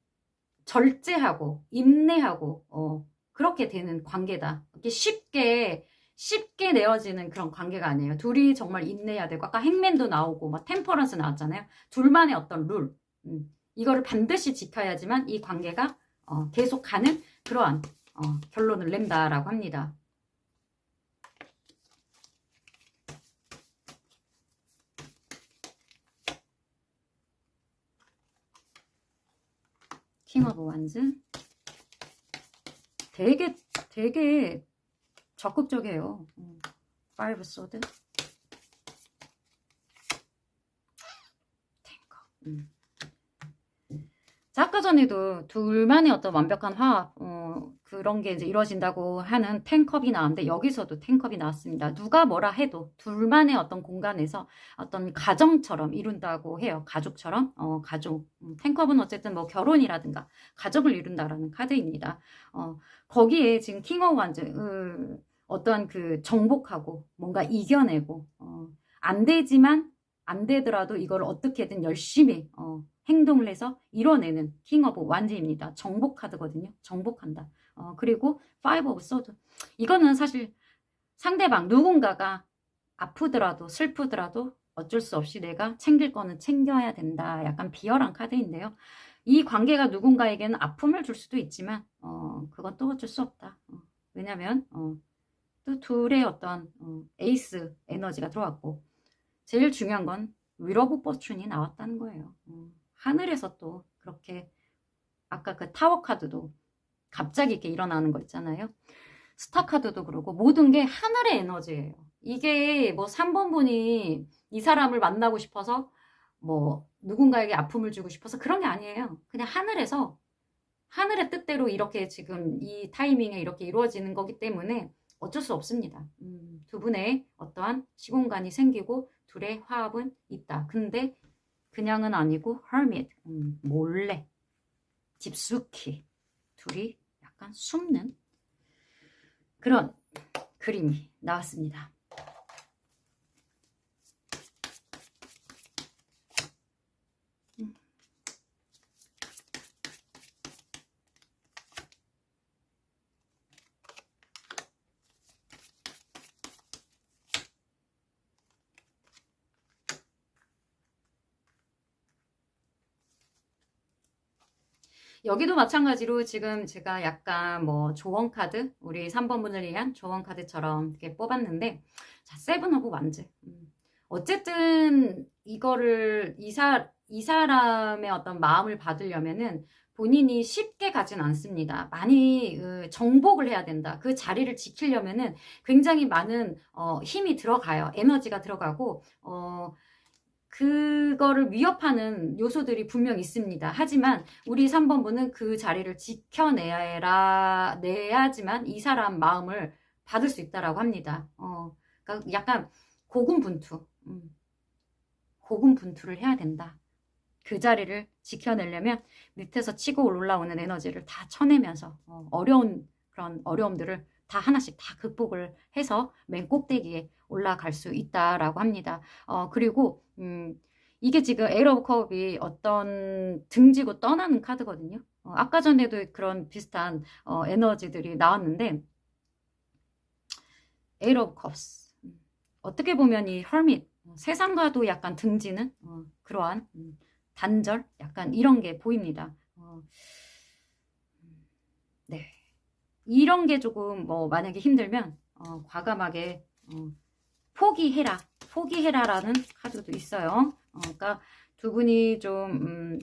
절제하고 인내하고 그렇게 되는 관계다. 이렇게 쉽게 내어지는 그런 관계가 아니에요. 둘이 정말 인내해야 되고 아까 행맨도 나오고 막 템퍼런스 나왔잖아요. 둘만의 어떤 룰. 이거를 반드시 지켜야지만 이 관계가 계속 가는 그러한 결론을 낸다라고 합니다. 킹 오브 완즈. 되게 적극적이에요. 파이브 소드. 탱커. 아까 전에도 둘만의 어떤 완벽한 화합, 그런 게 이제 이루어진다고 하는 텐컵이 나왔는데 여기서도 텐컵이 나왔습니다. 누가 뭐라 해도 둘만의 어떤 공간에서 어떤 가정처럼 이룬다고 해요. 가족처럼, 가족. 텐컵은 어쨌든 뭐 결혼이라든가 가족을 이룬다라는 카드입니다. 거기에 지금 킹 오브 완즈, 어떤 그 정복하고 뭔가 이겨내고, 안 되지만 안 되더라도 이걸 어떻게든 열심히, 행동을 해서 이뤄내는 킹 오브 완즈입니다. 정복 카드거든요. 정복한다. 그리고 파이브 오브 소드. 이거는 사실 상대방 누군가가 아프더라도 슬프더라도 어쩔 수 없이 내가 챙길 거는 챙겨야 된다. 약간 비열한 카드인데요. 이 관계가 누군가에게는 아픔을 줄 수도 있지만 그건 또 어쩔 수 없다. 왜냐면 또 둘의 어떤 에이스 에너지가 들어왔고 제일 중요한 건 윌 오브 포춘이 나왔다는 거예요. 하늘에서 또 그렇게 아까 그 타워 카드도 갑자기 이렇게 일어나는 거 있잖아요. 스타 카드도 그러고 모든 게 하늘의 에너지예요. 이게 뭐 3번 분이 이 사람을 만나고 싶어서 뭐 누군가에게 아픔을 주고 싶어서 그런 게 아니에요. 그냥 하늘에서 하늘의 뜻대로 이렇게 지금 이 타이밍에 이렇게 이루어지는 거기 때문에 어쩔 수 없습니다. 두 분의 어떠한 시공간이 생기고 둘의 화합은 있다. 근데 그냥은 아니고 hermit, 몰래, 깊숙이 둘이 약간 숨는 그런 그림이 나왔습니다. 여기도 마찬가지로 지금 제가 약간 뭐 조언 카드, 우리 3번 분을 위한 조언 카드처럼 이렇게 뽑았는데, 자, 세븐 오브 완즈. 어쨌든 이거를 이 사람의 어떤 마음을 받으려면은 본인이 쉽게 가진 않습니다. 많이 정복을 해야 된다. 그 자리를 지키려면은 굉장히 많은 힘이 들어가요. 에너지가 들어가고 그거를 위협하는 요소들이 분명 있습니다. 하지만 우리 3번분은 그 자리를 내야지만 이 사람 마음을 받을 수 있다라고 합니다. 그러니까 약간 고군분투, 고군분투를 해야 된다. 그 자리를 지켜내려면 밑에서 치고 올라오는 에너지를 다 쳐내면서 어려운 그런 어려움들을 다 하나씩 다 극복을 해서 맨 꼭대기에 올라갈 수 있다라고 합니다. 그리고 이게 지금 에이 오브 컵이 어떤 등지고 떠나는 카드거든요. 아까 전에도 그런 비슷한 에너지들이 나왔는데 에이 오브 컵스 어떻게 보면 이 헐밋 세상과도 약간 등지는 그러한 단절 약간 이런 게 보입니다. 네, 이런 게 조금 만약에 힘들면 과감하게 포기해라라는 카드도 있어요. 그러니까 두 분이 좀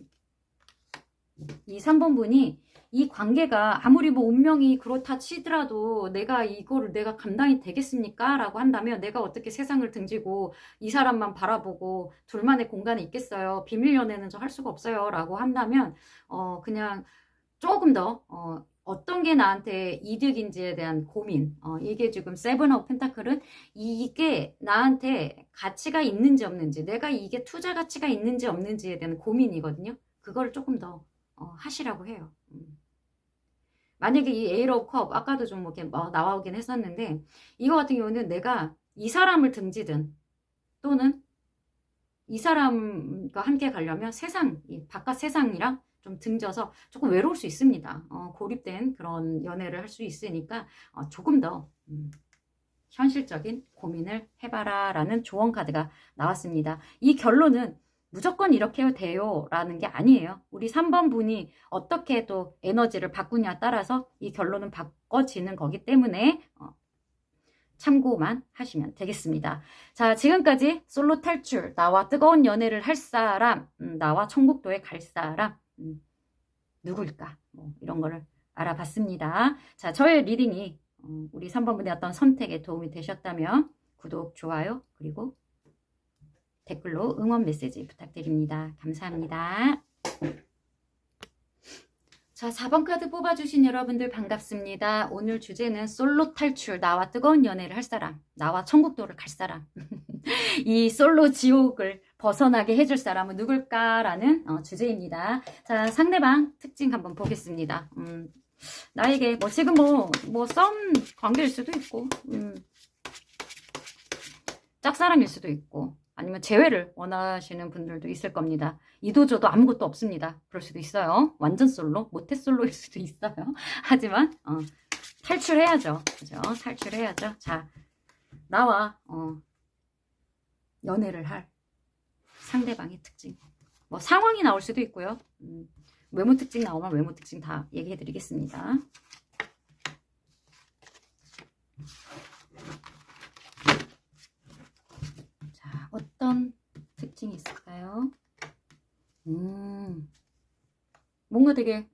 이 3번 분이 이 관계가 아무리 운명이 그렇다 치더라도 이거를 내가 감당이 되겠습니까? 라고 한다면 내가 어떻게 세상을 등지고 이 사람만 바라보고 둘만의 공간에 있겠어요. 비밀 연애는 저 할 수가 없어요. 라고 한다면 그냥 조금 더 어떤 게 나한테 이득인지에 대한 고민. 이게 지금 세븐 오브 펜타클은 이게 나한테 가치가 있는지 없는지, 내가 이게 투자 가치가 있는지 없는지에 대한 고민이거든요. 그걸 조금 더 하시라고 해요. 만약에 이 에이 오브 컵 아까도 좀 이렇게 나오긴 했었는데 이거 같은 경우는 내가 이 사람을 등지든 또는 이 사람과 함께 가려면 이 바깥 세상이랑 좀 등져서 조금 외로울 수 있습니다. 고립된 그런 연애를 할 수 있으니까 조금 더 현실적인 고민을 해봐라 라는 조언 카드가 나왔습니다. 이 결론은 무조건 이렇게 돼요 라는 게 아니에요. 우리 3번 분이 어떻게 또 에너지를 바꾸냐에 따라서 이 결론은 바꿔지는 거기 때문에 참고만 하시면 되겠습니다. 자, 지금까지 솔로 탈출, 나와 뜨거운 연애를 할 사람, 나와 천국도에 갈 사람 누굴까? 이런 거를 알아봤습니다. 자, 저의 리딩이 우리 3번 분의 어떤 선택에 도움이 되셨다면 구독, 좋아요, 그리고 댓글로 응원 메시지 부탁드립니다. 감사합니다. 자, 4번 카드 뽑아주신 여러분들 반갑습니다. 오늘 주제는 솔로 탈출, 나와 뜨거운 연애를 할 사람, 나와 천국도를 갈 사람. 이 솔로 지옥을 벗어나게 해줄 사람은 누굴까라는 주제입니다. 자, 상대방 특징 한번 보겠습니다. 나에게 지금 썸 관계일 수도 있고, 짝사랑일 수도 있고, 아니면 재회를 원하시는 분들도 있을 겁니다. 이도저도 아무것도 없습니다. 그럴 수도 있어요. 완전 솔로, 모태 솔로일 수도 있어요. 하지만 탈출해야죠. 그죠? 탈출해야죠. 자, 나와 연애를 할 상대방의 특징. 상황이 나올 수도 있고요. 외모 특징 나오면 외모 특징 다 얘기해 드리겠습니다. 자, 어떤 특징이 있을까요? 뭔가 되게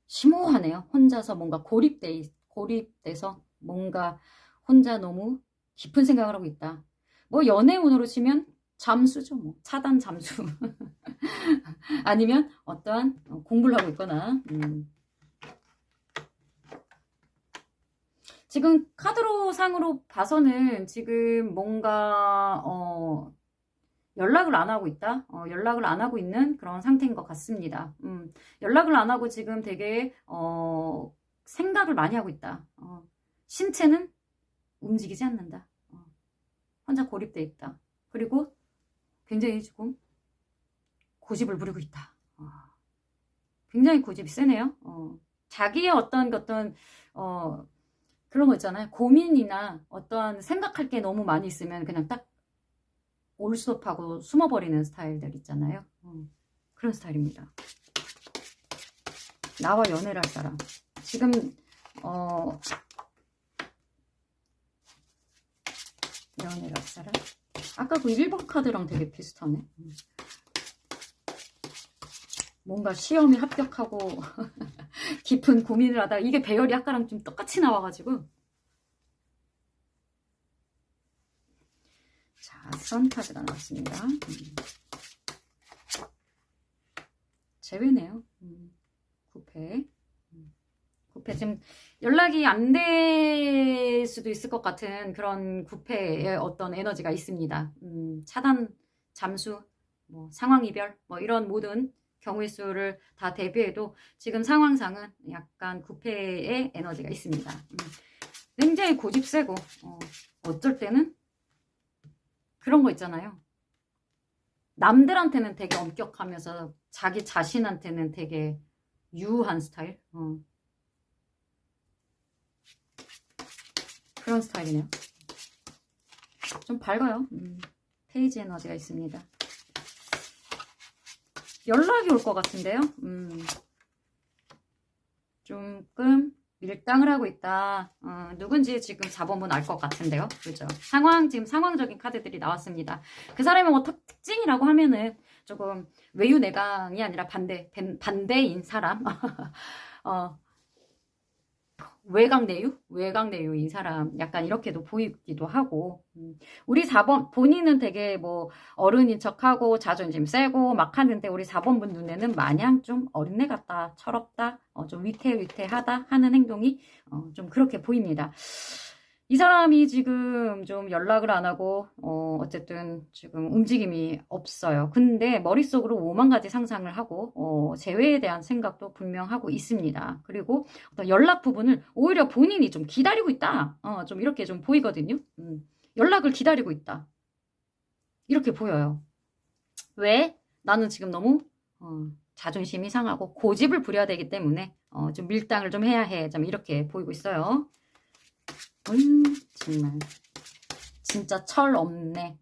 심오하네요. 혼자서 뭔가 고립돼서 뭔가 혼자 너무 깊은 생각을 하고 있다. 연애운으로 치면 잠수죠. 차단 잠수. 아니면 어떠한 공부를 하고 있거나 지금 카드로 상으로 봐서는 지금 뭔가 연락을 안 하고 있다. 연락을 안 하고 있는 그런 상태인 것 같습니다. 연락을 안 하고 지금 되게 생각을 많이 하고 있다. 신체는 움직이지 않는다. 혼자 고립돼 있다. 그리고 굉장히 조금 고집을 부리고 있다. 굉장히 고집이 세네요. 자기의 어떤 그런 거 있잖아요. 고민이나 어떠한 생각할 게 너무 많이 있으면 그냥 딱 올스톱하고 숨어버리는 스타일들 있잖아요. 그런 스타일입니다. 나와 연애를 할 사람. 지금 연애를 할 사람. 아까 그 1번 카드랑 되게 비슷하네. 뭔가 시험에 합격하고 깊은 고민을 하다가 이게 배열이 아까랑 좀 똑같이 나와가지고. 자, 선 카드가 나왔습니다. 제외네요. 9패. 9패. 지금 연락이 안 될 수도 있을 것 같은 그런 9패의 어떤 에너지가 있습니다. 차단, 잠수, 뭐 상황 이별, 뭐 이런 모든 경우의 수를 다 대비해도 지금 상황상은 약간 9패의 에너지가 있습니다. 굉장히 고집 세고, 어쩔 때는 그런 거 있잖아요. 남들한테는 되게 엄격하면서 자기 자신한테는 되게 유한 스타일. 그런 스타일이네요. 좀 밝아요. 페이지 에너지가 있습니다. 연락이 올 것 같은데요. 조금 밀당을 하고 있다. 누군지 지금 4번분 알 것 같은데요. 그죠? 지금 상황적인 카드들이 나왔습니다. 그 사람의 뭐 특징이라고 하면은 조금 외유내강이 아니라 반대인 사람. 외강내유인 사람 약간 이렇게도 보이기도 하고. 우리 4번 본인은 되게 뭐 어른인 척하고 자존심 세고 막 하는데 우리 4번분 눈에는 마냥 좀 어린애 같다, 철없다, 좀 위태위태하다 하는 행동이 좀 그렇게 보입니다. 이 사람이 지금 좀 연락을 안 하고 어쨌든 지금 움직임이 없어요. 근데 머릿속으로 5만 가지 상상을 하고 재회에 대한 생각도 분명하고 있습니다. 그리고 어떤 연락 부분을 오히려 본인이 좀 기다리고 있다. 좀 이렇게 좀 보이거든요. 연락을 기다리고 있다. 이렇게 보여요. 왜? 나는 지금 너무 자존심이 상하고 고집을 부려야 되기 때문에 좀 밀당을 좀 해야 해. 좀 이렇게 보이고 있어요. 정말 진짜 철 없네.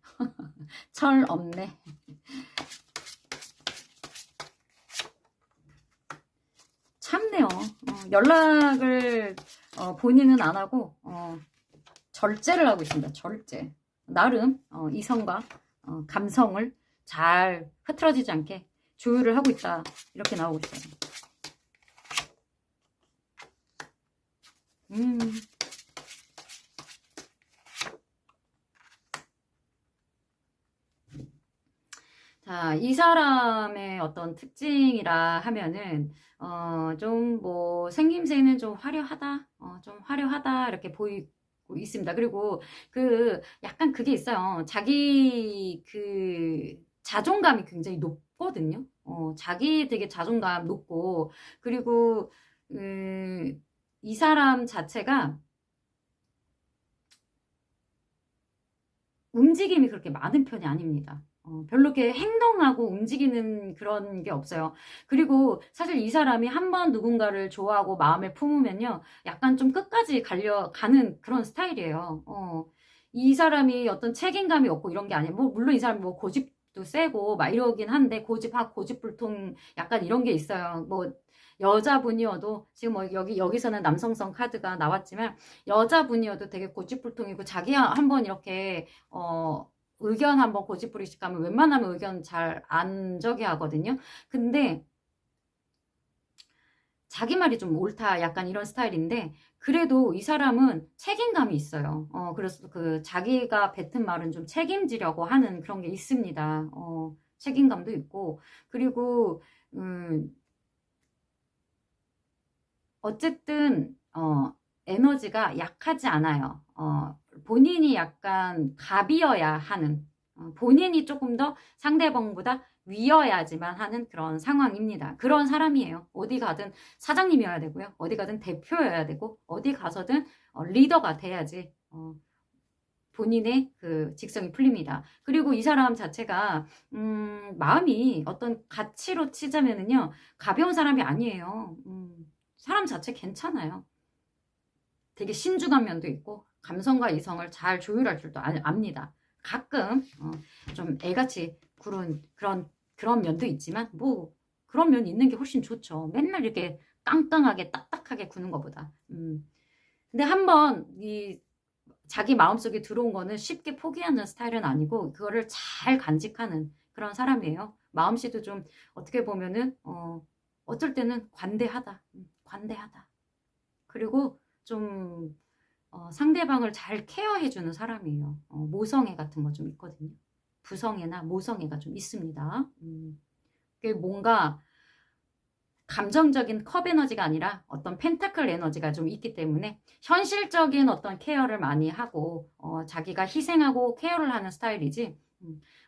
철 없네. 참네요. 연락을 본인은 안 하고 절제를 하고 있습니다. 절제. 나름 이성과 감성을 잘 흐트러지지 않게 조율을 하고 있다. 이렇게 나오고 있어요. 자, 이 사람의 어떤 특징이라 하면은, 좀 뭐, 생김새는 좀 화려하다, 이렇게 보이고 있습니다. 그리고 약간 그게 있어요. 자기 자존감이 굉장히 높거든요. 자기 되게 자존감 높고, 그리고, 이 사람 자체가 움직임이 그렇게 많은 편이 아닙니다. 별로 이렇게 행동하고 움직이는 그런 게 없어요. 그리고 사실 이 사람이 한번 누군가를 좋아하고 마음에 품으면요. 약간 좀 끝까지 가는 그런 스타일이에요. 이 사람이 어떤 책임감이 없고 이런 게 아니에요. 뭐, 물론 이 사람이 뭐 고집도 세고 막 이러긴 한데 고집불통 약간 이런 게 있어요. 뭐, 여자분이어도 지금 뭐 여기서는 남성성 카드가 나왔지만 여자분이어도 되게 고집불통이고 자기 한번 이렇게 의견 한번 고집부리식 하면 웬만하면 의견 잘 안 저기 하거든요. 근데 자기 말이 좀 옳다 약간 이런 스타일인데 그래도 이 사람은 책임감이 있어요. 그래서 자기가 뱉은 말은 좀 책임지려고 하는 그런 게 있습니다. 책임감도 있고 그리고 어쨌든 에너지가 약하지 않아요. 본인이 약간 갑이어야 하는 본인이 조금 더 상대방보다 위여야지만 하는 그런 상황입니다. 그런 사람이에요. 어디 가든 사장님이어야 되고요. 어디 가든 대표여야 되고 어디 가서든 리더가 돼야지 본인의 직성이 풀립니다. 그리고 이 사람 자체가 마음이 어떤 가치로 치자면은요. 가벼운 사람이 아니에요. 사람 자체 괜찮아요. 되게 신중한 면도 있고 감성과 이성을 잘 조율할 줄도 압니다. 가끔 좀 애같이 구른 그런 면도 있지만 뭐 그런 면 있는 게 훨씬 좋죠. 맨날 이렇게 깡깡하게 딱딱하게 구는 것보다. 근데 한번 자기 마음속에 들어온 거는 쉽게 포기하는 스타일은 아니고 그거를 잘 간직하는 그런 사람이에요. 마음씨도 좀 어떻게 보면은 어쩔 때는 관대하다. 관대하다. 그리고 좀 상대방을 잘 케어해주는 사람이에요. 모성애 같은 거 좀 있거든요. 부성애나 모성애가 좀 있습니다. 그게 뭔가 감정적인 컵 에너지가 아니라 어떤 펜타클 에너지가 좀 있기 때문에 현실적인 어떤 케어를 많이 하고 자기가 희생하고 케어를 하는 스타일이지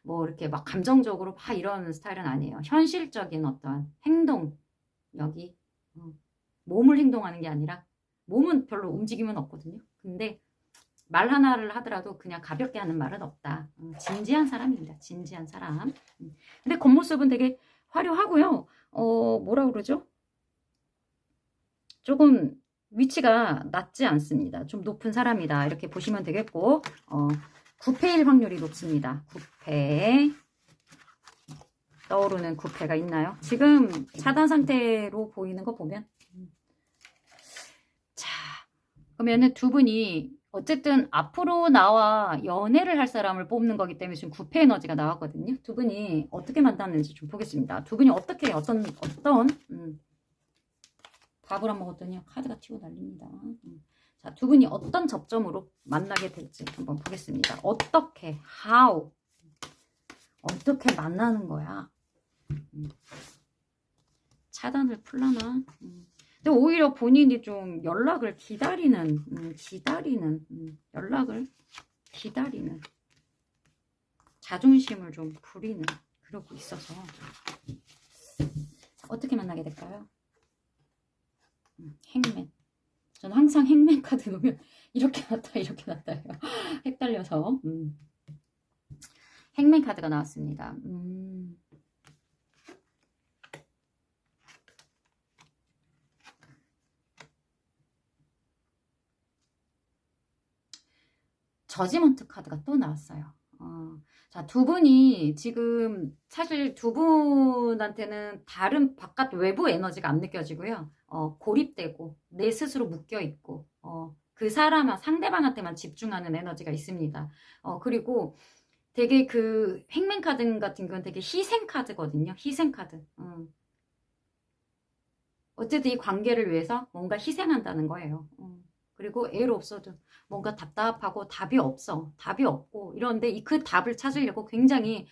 뭐 이렇게 막 감정적으로 막 이러는 스타일은 아니에요. 현실적인 어떤 행동 여기 몸을 행동하는 게 아니라 몸은 별로 움직임은 없거든요. 근데 말 하나를 하더라도 그냥 가볍게 하는 말은 없다. 진지한 사람입니다. 진지한 사람. 근데 겉모습은 되게 화려하고요. 뭐라 그러죠? 조금 위치가 낮지 않습니다. 좀 높은 사람이다. 이렇게 보시면 되겠고, 9패일 확률이 높습니다. 9패. 떠오르는 9패가 있나요? 지금 차단 상태로 보이는 거 보면. 자, 그러면은 두 분이 어쨌든 앞으로 나와 연애를 할 사람을 뽑는 거기 때문에 지금 9패 에너지가 나왔거든요. 두 분이 어떻게 만났는지 좀 보겠습니다. 두 분이 어떻게 어떤 밥을 안 먹었더니 카드가 튀고 난립니다. 자, 두 분이 어떤 접점으로 만나게 될지 한번 보겠습니다. 어떻게, how, 어떻게 만나는 거야? 차단을 풀라나? 근데 오히려 본인이 좀 연락을 기다리는, 연락을 기다리는, 자존심을 좀 부리는, 그러고 있어서. 어떻게 만나게 될까요? 행맨. 저는 항상 행맨 카드 놓으면 이렇게 났다, 이렇게 났다요. 헷갈려서. 행맨 카드가 나왔습니다. 저지먼트 카드가 또 나왔어요. 자, 두 분이 지금 사실 두 분한테는 다른 바깥 외부 에너지가 안 느껴지고요. 고립되고 내 스스로 묶여있고 그 사람 상대방한테만 집중하는 에너지가 있습니다. 그리고 되게 그 행맨 카드 같은 경우는 되게 희생 카드거든요. 희생 카드. 어쨌든 이 관계를 위해서 뭔가 희생한다는 거예요. 그리고 애로 없어도 뭔가 답답하고 답이 없어. 답이 없고 이런데 그 답을 찾으려고 굉장히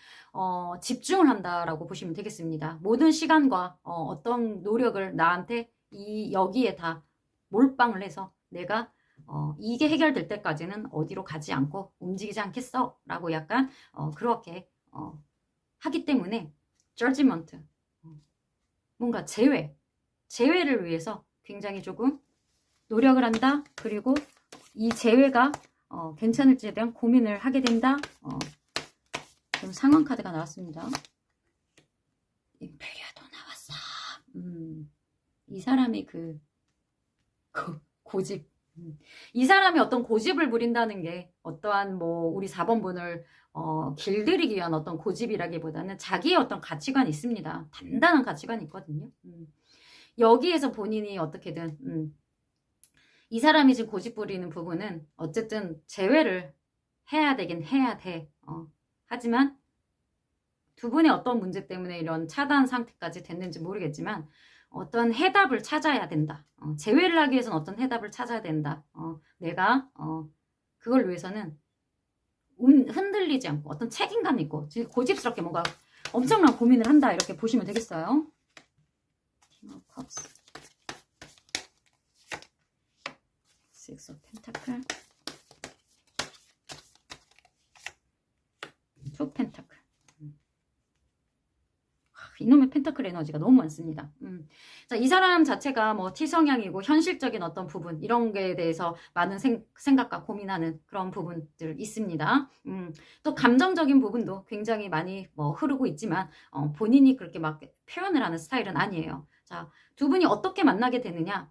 집중을 한다라고 보시면 되겠습니다. 모든 시간과 어떤 노력을 나한테 여기에 다 몰빵을 해서 내가 이게 해결될 때까지는 어디로 가지 않고 움직이지 않겠어 라고 약간 그렇게 하기 때문에 judgment 뭔가 제외를 위해서 굉장히 조금 노력을 한다. 그리고 이 재회가 괜찮을지에 대한 고민을 하게 된다. 지금 상황 카드가 나왔습니다. 임페리아도 나왔어. 이 사람의 그 고집. 이 사람이 어떤 고집을 부린다는 게 어떠한 뭐 우리 4번 분을 길들이기 위한 어떤 고집이라기보다는 자기의 어떤 가치관이 있습니다. 단단한 가치관이 있거든요. 여기에서 본인이 어떻게든 이 사람이 지금 고집 부리는 부분은 어쨌든 제외를 해야 되긴 해야 돼. 하지만 두 분의 어떤 문제 때문에 이런 차단 상태까지 됐는지 모르겠지만 어떤 해답을 찾아야 된다. 제외를 하기 위해서는 어떤 해답을 찾아야 된다. 내가 그걸 위해서는 흔들리지 않고 어떤 책임감 있고 고집스럽게 뭔가 엄청난 고민을 한다. 이렇게 보시면 되겠어요. 킹 오브 컵스. Six of Pentacle, Two Pentacle. 이놈의 펜타클 에너지가 너무 많습니다. 자, 이 사람 자체가 뭐 T성향이고 현실적인 어떤 부분 이런 거에 대해서 많은 생각과 고민하는 그런 부분들 있습니다. 또 감정적인 부분도 굉장히 많이 뭐 흐르고 있지만 본인이 그렇게 막 표현을 하는 스타일은 아니에요. 자, 두 분이 어떻게 만나게 되느냐?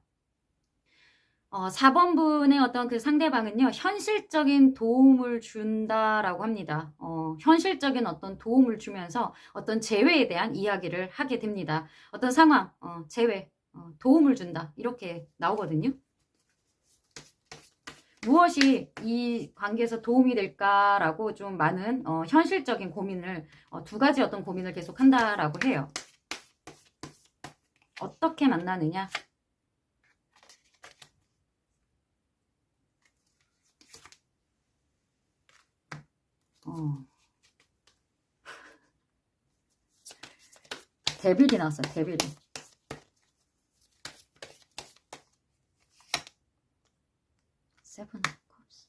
4번 분의 어떤 그 상대방은요, 현실적인 도움을 준다라고 합니다. 현실적인 어떤 도움을 주면서 어떤 재회에 대한 이야기를 하게 됩니다. 어떤 상황, 재회, 도움을 준다. 이렇게 나오거든요. 무엇이 이 관계에서 도움이 될까라고 좀 많은 현실적인 고민을, 두 가지 어떤 고민을 계속 한다라고 해요. 어떻게 만나느냐? 데빌이 나왔어요. 데빌이. 세븐 컵스.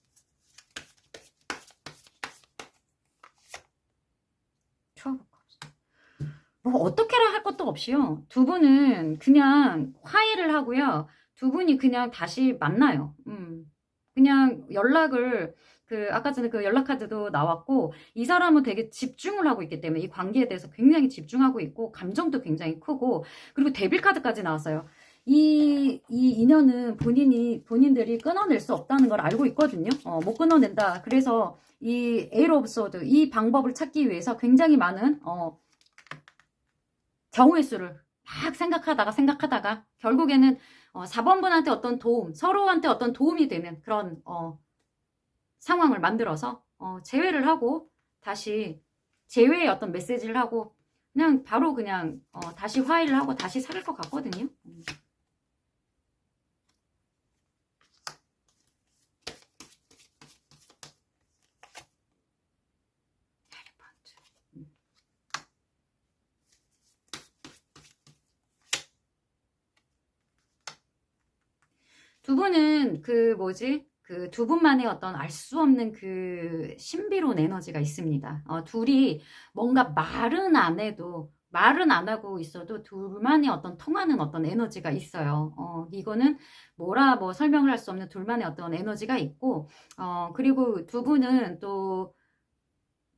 트러블 컵스. 뭐 어떻게라 할 것도 없이요. 두 분은 그냥 화해를 하고요. 두 분이 그냥 다시 만나요. 그냥 연락을 아까 전에 그 연락 카드도 나왔고, 이 사람은 되게 집중을 하고 있기 때문에 이 관계에 대해서 굉장히 집중하고 있고, 감정도 굉장히 크고, 그리고 데빌 카드까지 나왔어요. 이 인연은 본인들이 끊어낼 수 없다는 걸 알고 있거든요. 못 끊어낸다. 그래서 이 에이트 오브 소드, 이 방법을 찾기 위해서 굉장히 많은, 경우의 수를 막 생각하다가, 결국에는 4번분한테 어떤 도움, 서로한테 어떤 도움이 되는 그런, 상황을 만들어서 재회를 하고 다시 재회의 어떤 메시지를 하고 그냥 바로 그냥 다시 화해를 하고 다시 사귈 것 같거든요. 두 분은 두 분만의 어떤 알 수 없는 그 신비로운 에너지가 있습니다. 둘이 뭔가 말은 안 하고 있어도 둘만의 어떤 통하는 어떤 에너지가 있어요. 이거는 뭐 설명을 할 수 없는 둘만의 어떤 에너지가 있고, 그리고 두 분은 또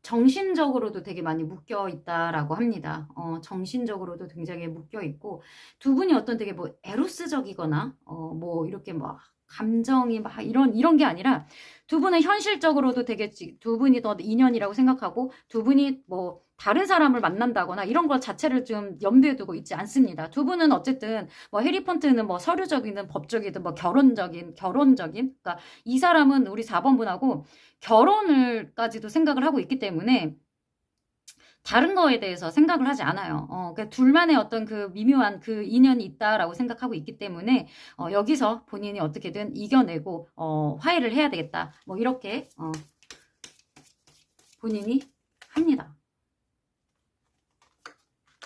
정신적으로도 되게 많이 묶여 있다라고 합니다. 정신적으로도 굉장히 묶여 있고, 두 분이 어떤 되게 뭐 에로스적이거나, 뭐 이렇게 막 감정이 막 이런 게 아니라, 두 분은 현실적으로도 되게 두 분이 더 인연이라고 생각하고, 두 분이 뭐 다른 사람을 만난다거나 이런 것 자체를 좀 염두에 두고 있지 않습니다. 두 분은 어쨌든 뭐 해리폰트는 뭐 서류적이든 법적이든 뭐 결혼적인, 그러니까 이 사람은 우리 4번 분하고 결혼을까지도 생각을 하고 있기 때문에 다른 거에 대해서 생각을 하지 않아요. 그러니까 둘만의 어떤 그 미묘한 그 인연이 있다라고 생각하고 있기 때문에 여기서 본인이 어떻게든 이겨내고 화해를 해야 되겠다. 뭐 이렇게 본인이 합니다.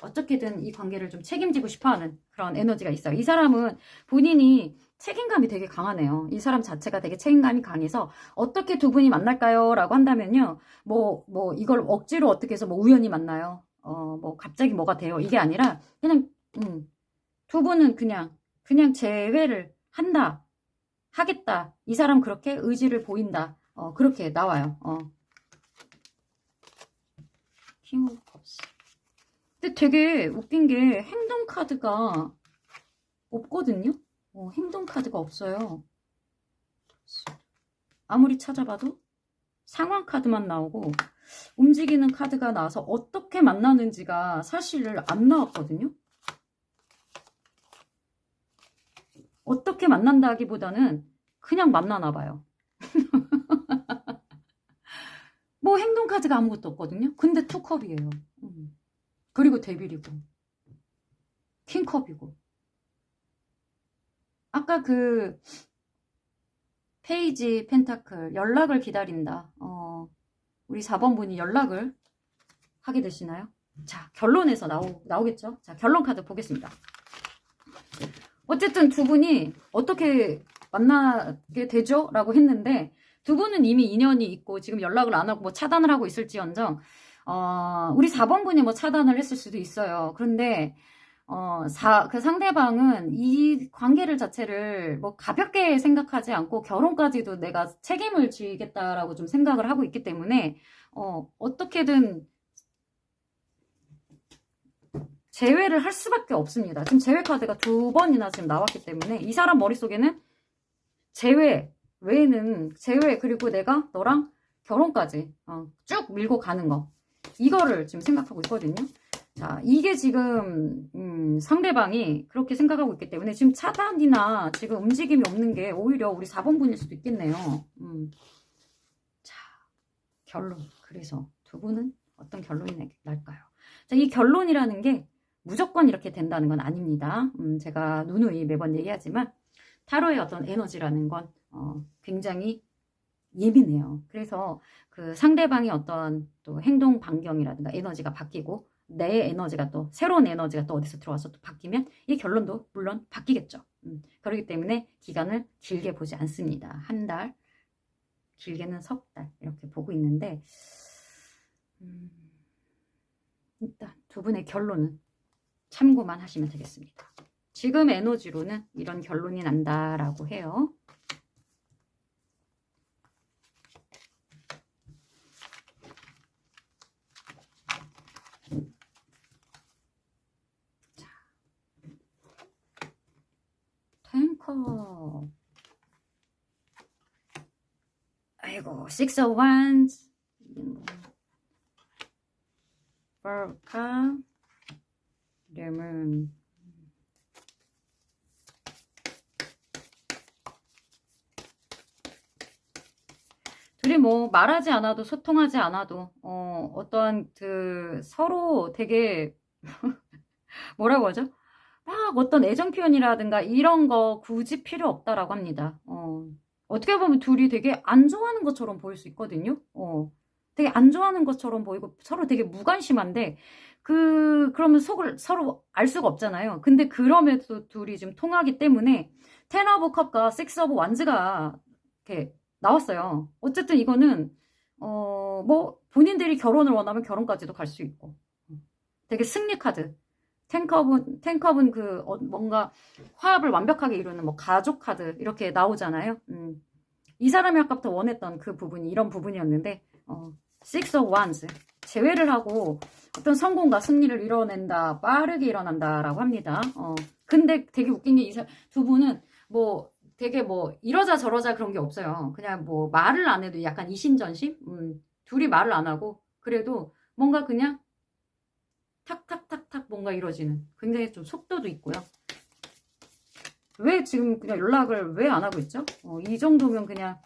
어떻게든 이 관계를 좀 책임지고 싶어하는 그런 에너지가 있어요. 이 사람은 본인이 책임감이 되게 강하네요. 이 사람 자체가 되게 책임감이 강해서 어떻게 두 분이 만날까요? 라고 한다면요. 이걸 억지로 어떻게 해서 뭐 우연히 만나요? 뭐 갑자기 뭐가 돼요? 이게 아니라 그냥 두 분은 그냥 재회를 하겠다. 이 사람 그렇게 의지를 보인다. 그렇게 나와요. 킹 오브 컵스. 근데 되게 웃긴 게 행동 카드가 없거든요. 행동 카드가 없어요. 아무리 찾아봐도 상황 카드만 나오고 움직이는 카드가 나와서 어떻게 만나는지가 사실 안 나왔거든요. 어떻게 만난다기보다는 그냥 만나나 봐요. 뭐 행동 카드가 아무것도 없거든요. 근데 투컵이에요. 그리고 데빌이고 킹컵이고, 아까 그 페이지 펜타클 연락을 기다린다. 우리 4번 분이 연락을 하게 되시나요? 자, 결론에서 나오겠죠? 자, 결론 카드 보겠습니다. 어쨌든 두 분이 어떻게 만나게 되죠? 라고 했는데, 두 분은 이미 인연이 있고 지금 연락을 안 하고 뭐 차단을 하고 있을지언정 우리 4번 분이 뭐 차단을 했을 수도 있어요. 그런데 그 상대방은 이 관계를 자체를 뭐 가볍게 생각하지 않고 결혼까지도 내가 책임을 지겠다라고 좀 생각을 하고 있기 때문에 어떻게든 재회를 할 수밖에 없습니다. 지금 재회 카드가 2번이나 지금 나왔기 때문에 이 사람 머릿속에는 재회 외에는 재회, 그리고 내가 너랑 결혼까지 쭉 밀고 가는 거, 이거를 지금 생각하고 있거든요. 자, 이게 지금 상대방이 그렇게 생각하고 있기 때문에 지금 차단이나 지금 움직임이 없는 게 오히려 우리 4번 분일 수도 있겠네요. 자, 결론. 그래서 두 분은 어떤 결론이 날까요? 자, 이 결론이라는 게 무조건 이렇게 된다는 건 아닙니다. 제가 누누이 매번 얘기하지만 타로의 어떤 에너지라는 건 굉장히 예민해요. 그래서 그 상대방의 어떤 또 행동 반경이라든가 에너지가 바뀌고 내 에너지가 또 새로운 에너지가 또 어디서 들어와서 또 바뀌면 이 결론도 물론 바뀌겠죠. 그렇기 때문에 기간을 길게 보지 않습니다. 한 달, 길게는 석 달 이렇게 보고 있는데 일단 두 분의 결론은 참고만 하시면 되겠습니다. 지금 에너지로는 이런 결론이 난다라고 해요. 자, 탱커. 아이고, Six of Wands. 버카. 레몬. 둘이 뭐 말하지 않아도 소통하지 않아도 어떠한 그 서로 되게 뭐라고 하죠? 막 어떤 애정 표현이라든가 이런 거 굳이 필요 없다라고 합니다. 어떻게 보면 둘이 되게 안 좋아하는 것처럼 보일 수 있거든요. 되게 안 좋아하는 것처럼 보이고 서로 되게 무관심한데 그러면 속을 서로 알 수가 없잖아요. 근데 그럼에도 둘이 지금 통하기 때문에 텐 오브 컵과 식스 오브 완즈가 이렇게 나왔어요. 어쨌든 이거는 뭐 본인들이 결혼을 원하면 결혼까지도 갈 수 있고 되게 승리 카드. 탱컵은 그 뭔가 화합을 완벽하게 이루는 뭐 가족 카드 이렇게 나오잖아요. 이 사람이 아까부터 원했던 그 부분이 이런 부분이었는데 Six of Wands 재회를 하고 어떤 성공과 승리를 이뤄낸다, 빠르게 일어난다라고 합니다. 근데 되게 웃긴 게 이 두 분은 뭐 되게 뭐 이러자 저러자 그런 게 없어요. 그냥 뭐 말을 안 해도 약간 이심전심? 둘이 말을 안 하고 그래도 뭔가 그냥 탁탁탁탁 뭔가 이루어지는 굉장히 좀 속도도 있고요. 왜 지금 그냥 연락을 왜 안 하고 있죠? 이 정도면 그냥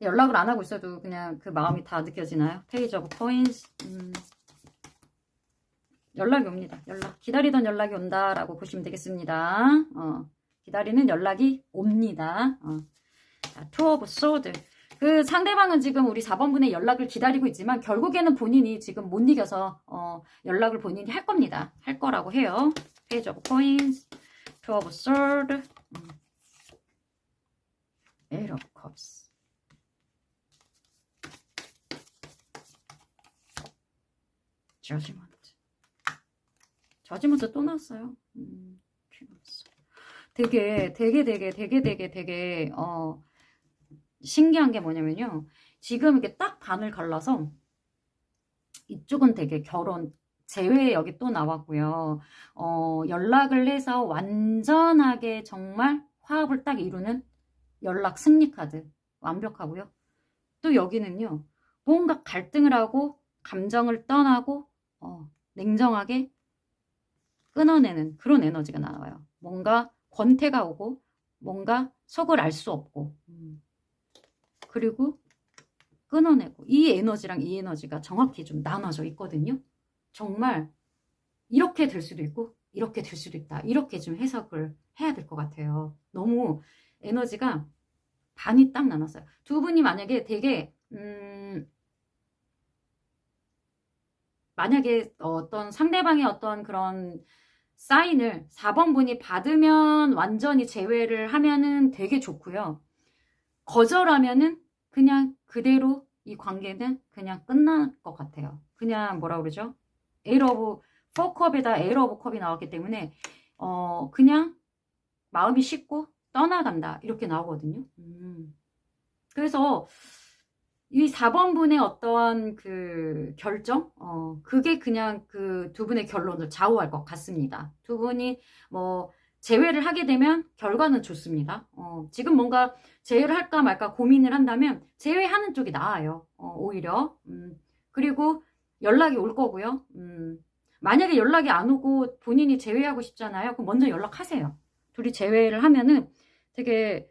연락을 안 하고 있어도 그냥 그 마음이 다 느껴지나요? 페이지 오브 코인스. 연락이 옵니다. 기다리던 연락이 온다라고 보시면 되겠습니다. 기다리는 연락이 옵니다. 투 오브 소드. 그 상대방은 지금 우리 4번 분의 연락을 기다리고 있지만 결국에는 본인이 지금 못 이겨서 연락을 본인이 할 겁니다. 할 거라고 해요. 페이지 오브 코인스, 투 오브 소드, 에이트 오브 컵스. 저지먼트 또 나왔어요. 되게 신기한 게 뭐냐면요. 지금 이렇게 딱 반을 갈라서 이쪽은 되게 결혼 재회 여기 또 나왔고요. 연락을 해서 완전하게 정말 화합을 딱 이루는 연락 승리 카드 완벽하고요. 또 여기는요. 뭔가 갈등을 하고 감정을 떠나고 냉정하게 끊어내는 그런 에너지가 나와요. 뭔가 권태가 오고 뭔가 속을 알 수 없고 그리고 끊어내고 이 에너지랑 이 에너지가 정확히 좀 나눠져 있거든요. 정말 이렇게 될 수도 있고 이렇게 될 수도 있다. 이렇게 좀 해석을 해야 될 것 같아요. 너무 에너지가 반이 딱 나눴어요. 두 분이 만약에 되게 만약에 어떤 상대방의 어떤 그런 사인을 4번 분이 받으면 완전히 제외를 하면은 되게 좋고요. 거절하면은 그냥 그대로 이 관계는 그냥 끝날 것 같아요. 그냥 뭐라 그러죠? 에이트 오브 4컵에다 에이트 오브 컵이 나왔기 때문에 그냥 마음이 쉽고 떠나간다 이렇게 나오거든요. 그래서 이 4번 분의 어떠한 그 결정, 그게 그냥 그 두 분의 결론을 좌우할 것 같습니다. 두 분이 뭐 재회를 하게 되면 결과는 좋습니다. 지금 뭔가 재회를 할까 말까 고민을 한다면 재회하는 쪽이 나아요. 오히려. 그리고 연락이 올 거고요. 만약에 연락이 안 오고 본인이 제외하고 싶잖아요. 그럼 먼저 연락하세요. 둘이 제외를 하면은 되게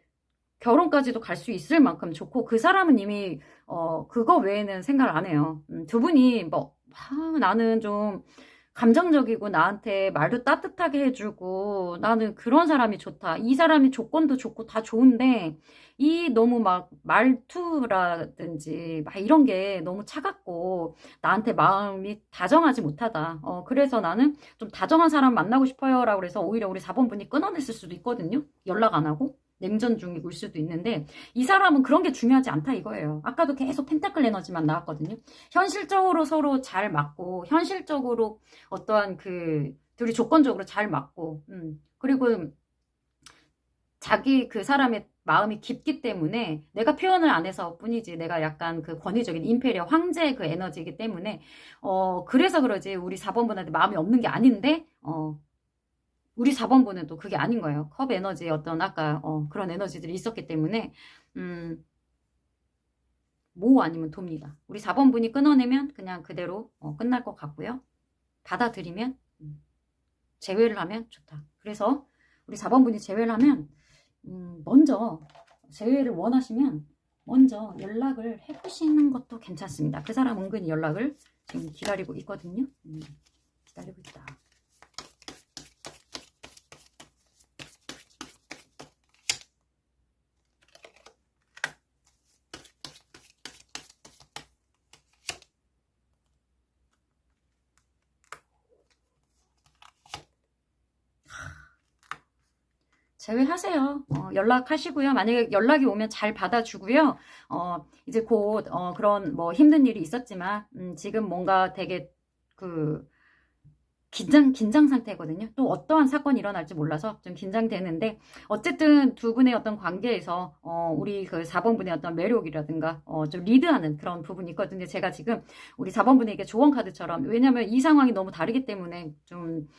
결혼까지도 갈 수 있을 만큼 좋고, 그 사람은 이미 그거 외에는 생각을 안 해요. 두 분이 뭐 나는 좀 감정적이고 나한테 말도 따뜻하게 해주고 나는 그런 사람이 좋다. 이 사람이 조건도 좋고 다 좋은데 이 너무 막 말투라든지 막 이런 게 너무 차갑고 나한테 마음이 다정하지 못하다. 그래서 나는 좀 다정한 사람 만나고 싶어요 라고 그래서 오히려 우리 4번분이 끊어냈을 수도 있거든요. 연락 안 하고 냉전 중일 수도 있는데, 이 사람은 그런 게 중요하지 않다 이거예요. 아까도 계속 펜타클 에너지만 나왔거든요. 현실적으로 서로 잘 맞고, 현실적으로 어떠한 둘이 조건적으로 잘 맞고, 그리고 자기 그 사람의 마음이 깊기 때문에 내가 표현을 안 해서 뿐이지, 내가 약간 그 권위적인 임페리얼 황제의 그 에너지이기 때문에 그래서 그러지 우리 4번분한테 마음이 없는 게 아닌데 우리 4번분은 또 그게 아닌 거예요. 컵 에너지의 어떤 아까 그런 에너지들이 있었기 때문에 모 아니면 돕니다. 우리 4번분이 끊어내면 그냥 그대로 끝날 것 같고요. 받아들이면 제외를 하면 좋다. 그래서 우리 4번분이 제외를 하면 먼저 제외를 원하시면 먼저 연락을 해보시는 것도 괜찮습니다. 그 사람 은근히 연락을 지금 기다리고 있거든요. 기다리고 있다. 제외하세요. 연락하시고요. 만약에 연락이 오면 잘 받아주고요. 이제 곧 그런 뭐 힘든 일이 있었지만 지금 뭔가 되게 긴장 상태거든요. 또 어떠한 사건이 일어날지 몰라서 좀 긴장되는데, 어쨌든 두 분의 어떤 관계에서 우리 그 4번분의 어떤 매력이라든가 좀 리드하는 그런 부분이 있거든요. 제가 지금 우리 4번분에게 조언 카드처럼, 왜냐면 이 상황이 너무 다르기 때문에 좀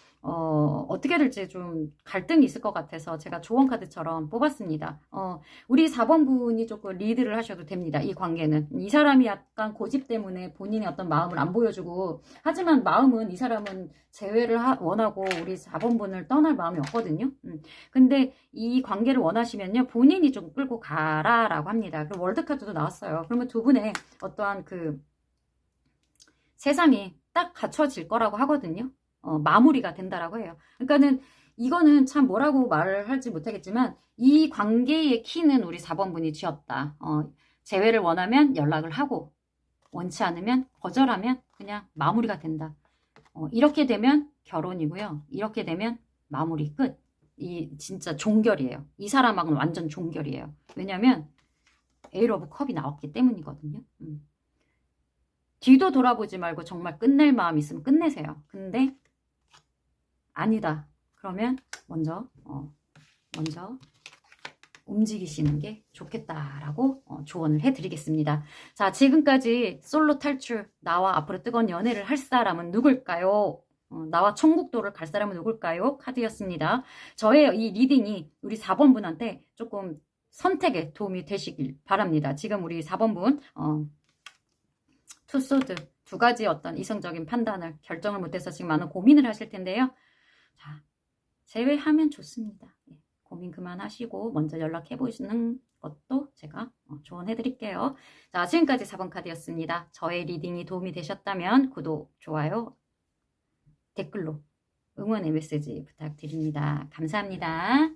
어떻게 될지 좀 갈등이 있을 것 같아서 제가 조언 카드처럼 뽑았습니다. 우리 4번분이 조금 리드를 하셔도 됩니다. 이 관계는. 이 사람이 약간 고집 때문에 본인의 어떤 마음을 안 보여주고, 하지만 마음은 이 사람은 재회를 원하고 우리 4번분을 떠날 마음이 없거든요. 근데 이 관계를 원하시면요, 본인이 좀 끌고 가라라고 합니다. 그리고 월드카드도 나왔어요. 그러면 두 분의 어떠한 세상이 딱 갖춰질 거라고 하거든요. 마무리가 된다라고 해요. 그러니까는 이거는 참 뭐라고 말을 할지 못하겠지만, 이 관계의 키는 우리 4번분이 쥐었다. 재회를 원하면 연락을 하고, 원치 않으면 거절하면 그냥 마무리가 된다. 이렇게 되면 결혼이고요. 이렇게 되면 마무리 끝. 이 진짜 종결이에요. 이 사람하고는 완전 종결이에요. 왜냐면 에일 오브 컵이 나왔기 때문이거든요. 뒤도 돌아보지 말고 정말 끝낼 마음 있으면 끝내세요. 근데 아니다. 그러면 먼저 움직이시는 게 좋겠다라고 조언을 해드리겠습니다. 자, 지금까지 솔로 탈출, 나와 앞으로 뜨거운 연애를 할 사람은 누굴까요? 나와 천국도를 갈 사람은 누굴까요? 카드였습니다. 저의 이 리딩이 우리 4번분한테 조금 선택에 도움이 되시길 바랍니다. 지금 우리 4번분 투소드 두 가지 어떤 이성적인 판단을 결정을 못해서 지금 많은 고민을 하실 텐데요. 자, 제외하면 좋습니다. 예, 고민 그만하시고 먼저 연락해 보시는 것도 제가 조언해 드릴게요. 자, 지금까지 4번 카드였습니다. 저의 리딩이 도움이 되셨다면 구독, 좋아요, 댓글로 응원의 메시지 부탁드립니다. 감사합니다.